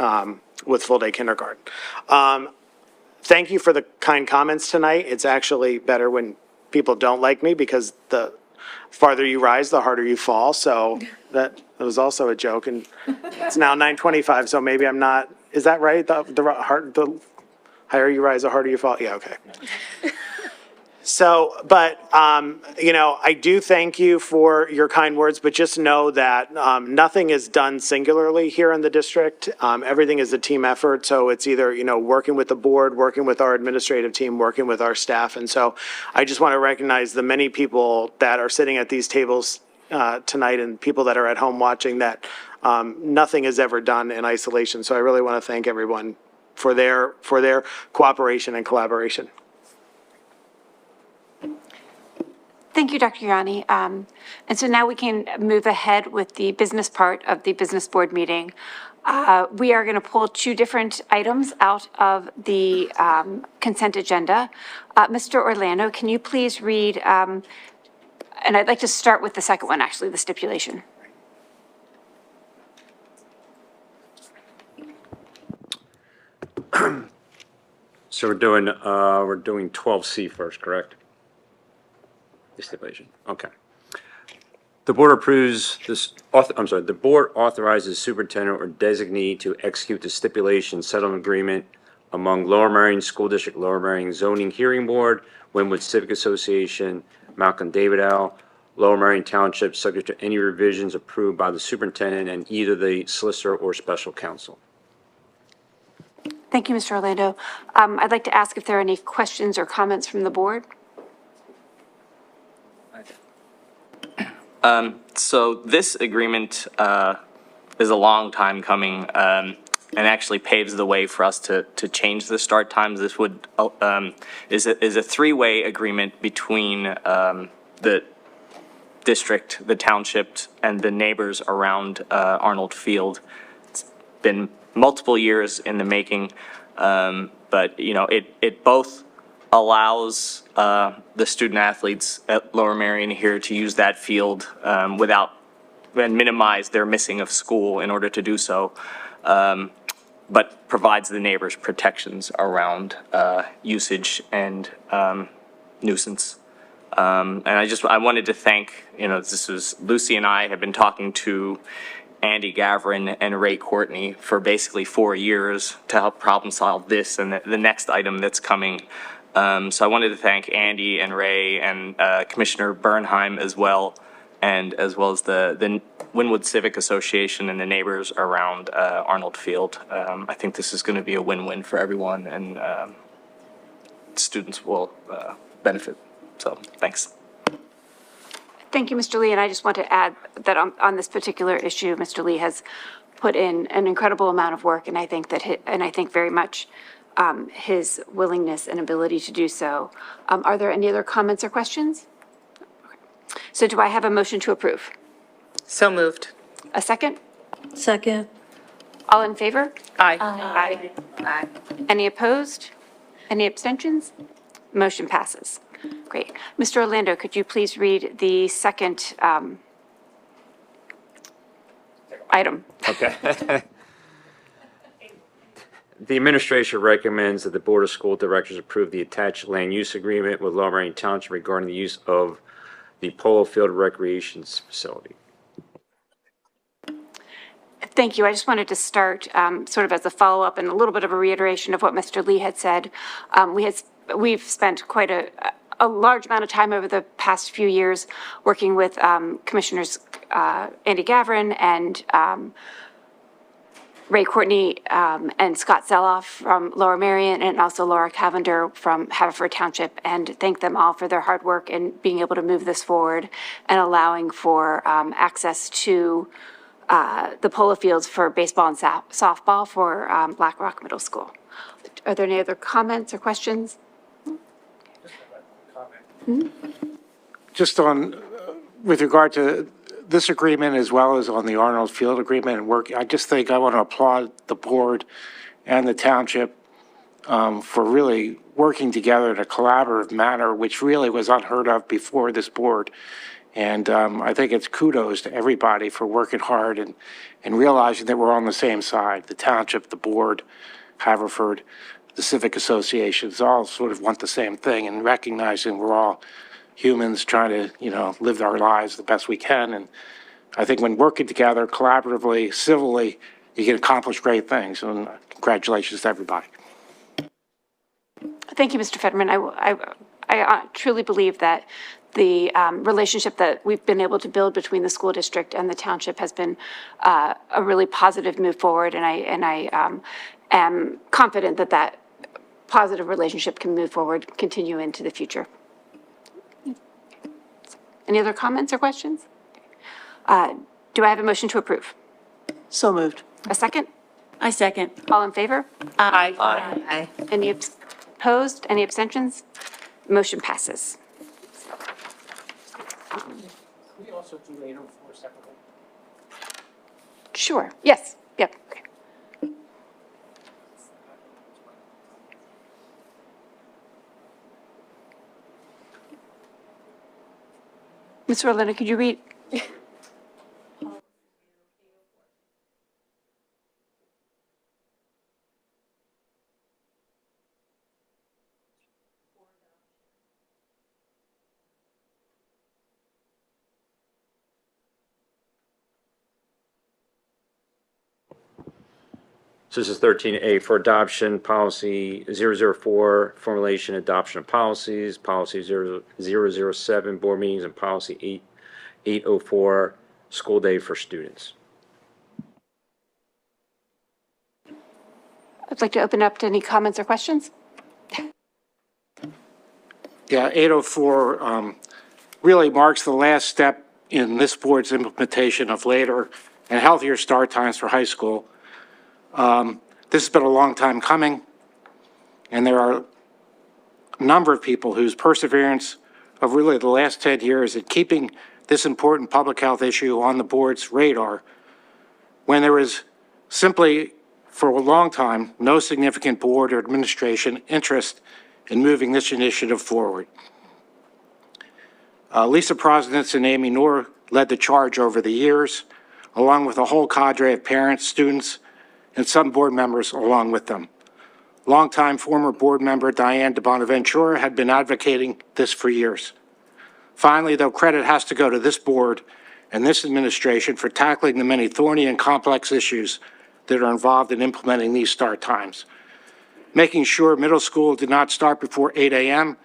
with full-day kindergarten. Thank you for the kind comments tonight. It's actually better when people don't like me because the farther you rise, the harder you fall. So that was also a joke, and it's now 9:25, so maybe I'm not, is that right? The higher you rise, the harder you fall? Yeah, okay. So, but, I do thank you for your kind words, but just know that nothing is done singularly here in the district. Everything is a team effort. So it's either, working with the board, working with our administrative team, working with our staff. And so I just want to recognize the many people that are sitting at these tables tonight and people that are at home watching that nothing is ever done in isolation. So I really want to thank everyone for their cooperation and collaboration. Thank you, Dr. Yanni. And so now we can move ahead with the business part of the business board meeting. We are going to pull two different items out of the consent agenda. Mr. Orlando, can you please read, and I'd like to start with the second one, actually, the stipulation. So we're doing 12C first, correct? The stipulation, okay. The board approves this, the board authorizes superintendent or designee to execute the stipulation settlement agreement among Lower Merion School District, Lower Merion Zoning Hearing Board, Wynwood Civic Association, Malcolm Davidell, Lower Merion Township, subject to any revisions approved by the superintendent and either the solicitor or special counsel. Thank you, Mr. Orlando. I'd like to ask if there are any questions or comments from the board. So this agreement is a long time coming and actually paves the way for us to change the start times. This would is a three-way agreement between the district, the township, and the neighbors around Arnold Field. It's been multiple years in the making, but it both allows the student athletes at Lower Merion here to use that field without and minimize their missing of school in order to do so, but provides the neighbors protections around usage and nuisance. And I wanted to thank, this was Lucy and I have been talking to Andy Gavrin and Ray Courtney for basically 4 years to help problem solve this and the next item that's coming. So I wanted to thank Andy and Ray and Commissioner Bernheim as well as the Wynwood Civic Association and the neighbors around Arnold Field. I think this is going to be a win-win for everyone, and students will benefit. So thanks. Thank you, Mr. Lee. And I just want to add that on this particular issue, Mr. Lee has put in an incredible amount of work, and I think very much his willingness and ability to do so. Are there any other comments or questions? Okay. So do I have a motion to approve? So moved. A second? Second. All in favor? Aye. Aye. Aye. Any opposed? Any abstentions? Motion passes. Great. Mr. Orlando, could you please read the second item? Okay. The administration recommends that the Board of School Directors approve the attached land use agreement with Lower Merion Township regarding the use of the Polo Field Recreation Facility. Thank you. I just wanted to start sort of as a follow-up and a little bit of a reiteration of what Mr. Lee had said. We've spent quite a large amount of time over the past few years working with Commissioners Andy Gavrin and Ray Courtney and Scott Zeloff from Lower Merion, and also Laura Cavender from Haverford Township, and thank them all for their hard work in being able to move this forward and allowing for access to the polo fields for baseball and softball for Black Rock Middle School. Are there any other comments or questions? Just on, with regard to this agreement as well as on the Arnold Field agreement and work, I just think I want to applaud the board and the township for really working together in a collaborative manner, which really was unheard of before this board. And I think it's kudos to everybody for working hard and realizing that we're on the same side. The township, the board, Haverford, the civic associations all sort of want the same thing, and recognizing we're all humans trying to, live our lives the best we can. And I think when working together collaboratively, civilly, you can accomplish great things. And congratulations to everybody. Thank you, Mr. Fetterman. I truly believe that the relationship that we've been able to build between the school district and the township has been a really positive move forward, and I am confident that that positive relationship can move forward, continue into the future. Any other comments or questions? Do I have a motion to approve? So moved. A second? I second. All in favor? Aye. Any opposed? Any abstentions? Motion passes. We also do 804 separately. Sure. Yes. Yep. Okay. Ms. Orlando, could you read? So this is 13A for adoption, policy 004, formulation, adoption of policies, policy 007, board meetings, and policy 804, school day for students. I'd like to open up to any comments or questions. Yeah, 804 really marks the last step in this board's implementation of later and healthier start times for high school. This has been a long time coming, and there are a number of people whose perseverance of really the last 10 years in keeping this important public health issue on the board's radar, when there was simply, for a long time, no significant board or administration interest in moving this initiative forward. Lisa Prosnitz and Amy Noor led the charge over the years, along with a whole cadre of parents, students, and some board members along with them. Longtime former board member Diane de Bonaventura had been advocating this for years. Finally, though, credit has to go to this board and this administration for tackling the many thorny and complex issues that are involved in implementing these start times. Making sure middle school did not start before 8 a.m.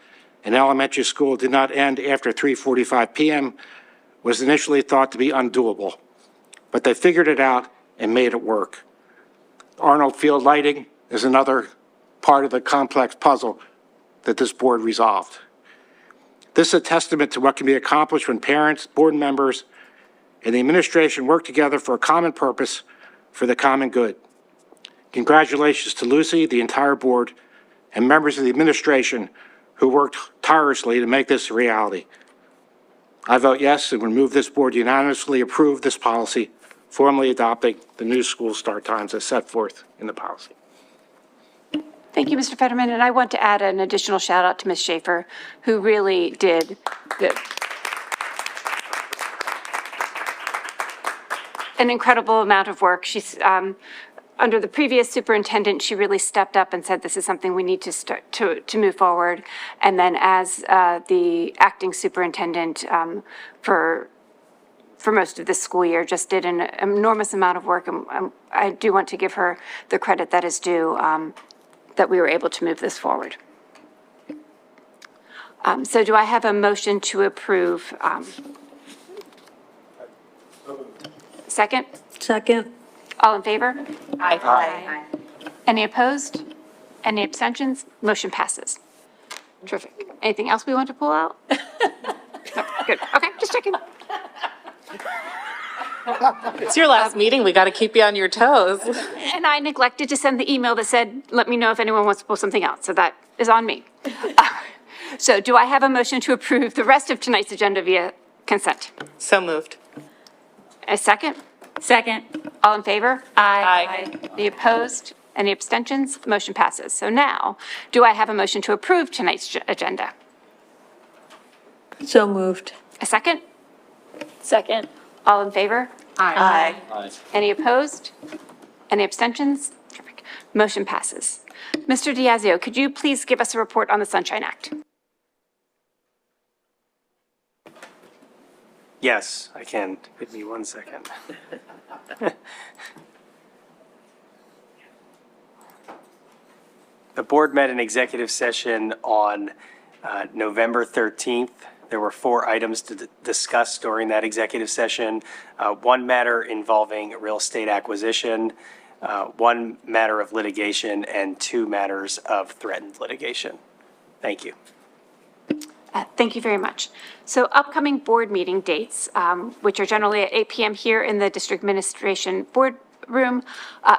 and elementary school did not end after 3:45 p.m. was initially thought to be undoable, but they figured it out and made it work. Arnold Field lighting is another part of the complex puzzle that this board resolved. This is a testament to what can be accomplished when parents, board members, and the administration work together for a common purpose for the common good. Congratulations to Lucy, the entire board, and members of the administration who worked tirelessly to make this a reality. I vote yes and would move this board unanimously approve this policy, formally adopting the new school start times as set forth in the policy. Thank you, Mr. Fetterman. And I want to add an additional shout out to Ms. Schaefer, who really did an incredible amount of work. She's under the previous superintendent, she really stepped up and said, this is something we need to start to move forward. And then as the acting superintendent for most of this school year, just did an enormous amount of work. And I do want to give her the credit that is due, that we were able to move this forward. So do I have a motion to approve? Second? Second. All in favor? Aye. Any opposed? Any abstentions? Motion passes. Terrific. Anything else we want to pull out? No, good. Okay, just checking. It's your last meeting, we got to keep you on your toes. And I neglected to send the email that said, let me know if anyone wants to pull something out. So that is on me. So do I have a motion to approve the rest of tonight's agenda via consent? So moved. A second? Second. All in favor? Aye. Any opposed? Any abstentions? Motion passes. So now, do I have a motion to approve tonight's agenda? So moved. A second? Second. All in favor? Aye. Any opposed? Any abstentions? Terrific. Motion passes. Mr. Diazio, could you please give us a report on the Sunshine Act? Yes, I can. Give me 1 second. The board met in executive session on November 13th. There were 4 items to discuss during that executive session. One matter involving real estate acquisition, 1 matter of litigation, and 2 matters of threatened litigation. Thank you. Thank you very much. So upcoming board meeting dates, which are generally at 8 p.m. here in the District Administration Board Room.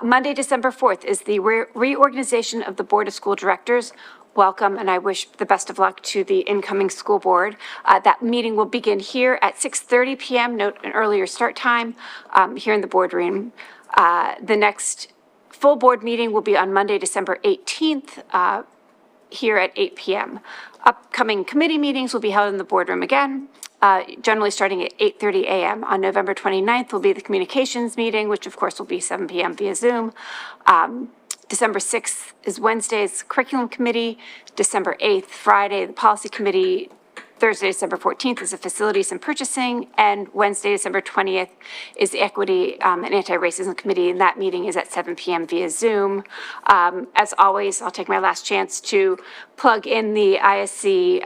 Monday, December 4th is the reorganization of the Board of School Directors. Welcome, and I wish the best of luck to the incoming school board. That meeting will begin here at 6:30 p.m. Note an earlier start time here in the boardroom. The next full board meeting will be on Monday, December 18th, here at 8 p.m. Upcoming committee meetings will be held in the boardroom again, generally starting at 8:30 a.m. On November 29th will be the communications meeting, which of course will be 7 p.m. via Zoom. December 6th is Wednesday's curriculum committee. December 8th, Friday, the policy committee. Thursday, December 14th is the facilities and purchasing, and Wednesday, December 20th is the equity and anti-racism committee, and that meeting is at 7 p.m. via Zoom. As always, I'll take my last chance to plug in the ISC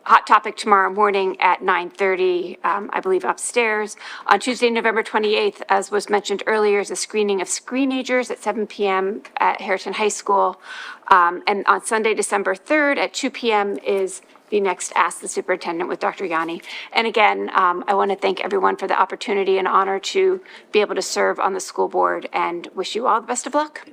Hot Topic tomorrow morning at 9:30, I believe upstairs. On Tuesday, November 28th, as was mentioned earlier, is a screening of Screenagers at 7 p.m. at Harrison High School. And on Sunday, December 3rd at 2 p.m. is the next Ask the Superintendent with Dr. Yanni. And again, I want to thank everyone for the opportunity and honor to be able to serve on the school board and wish you all the best of luck.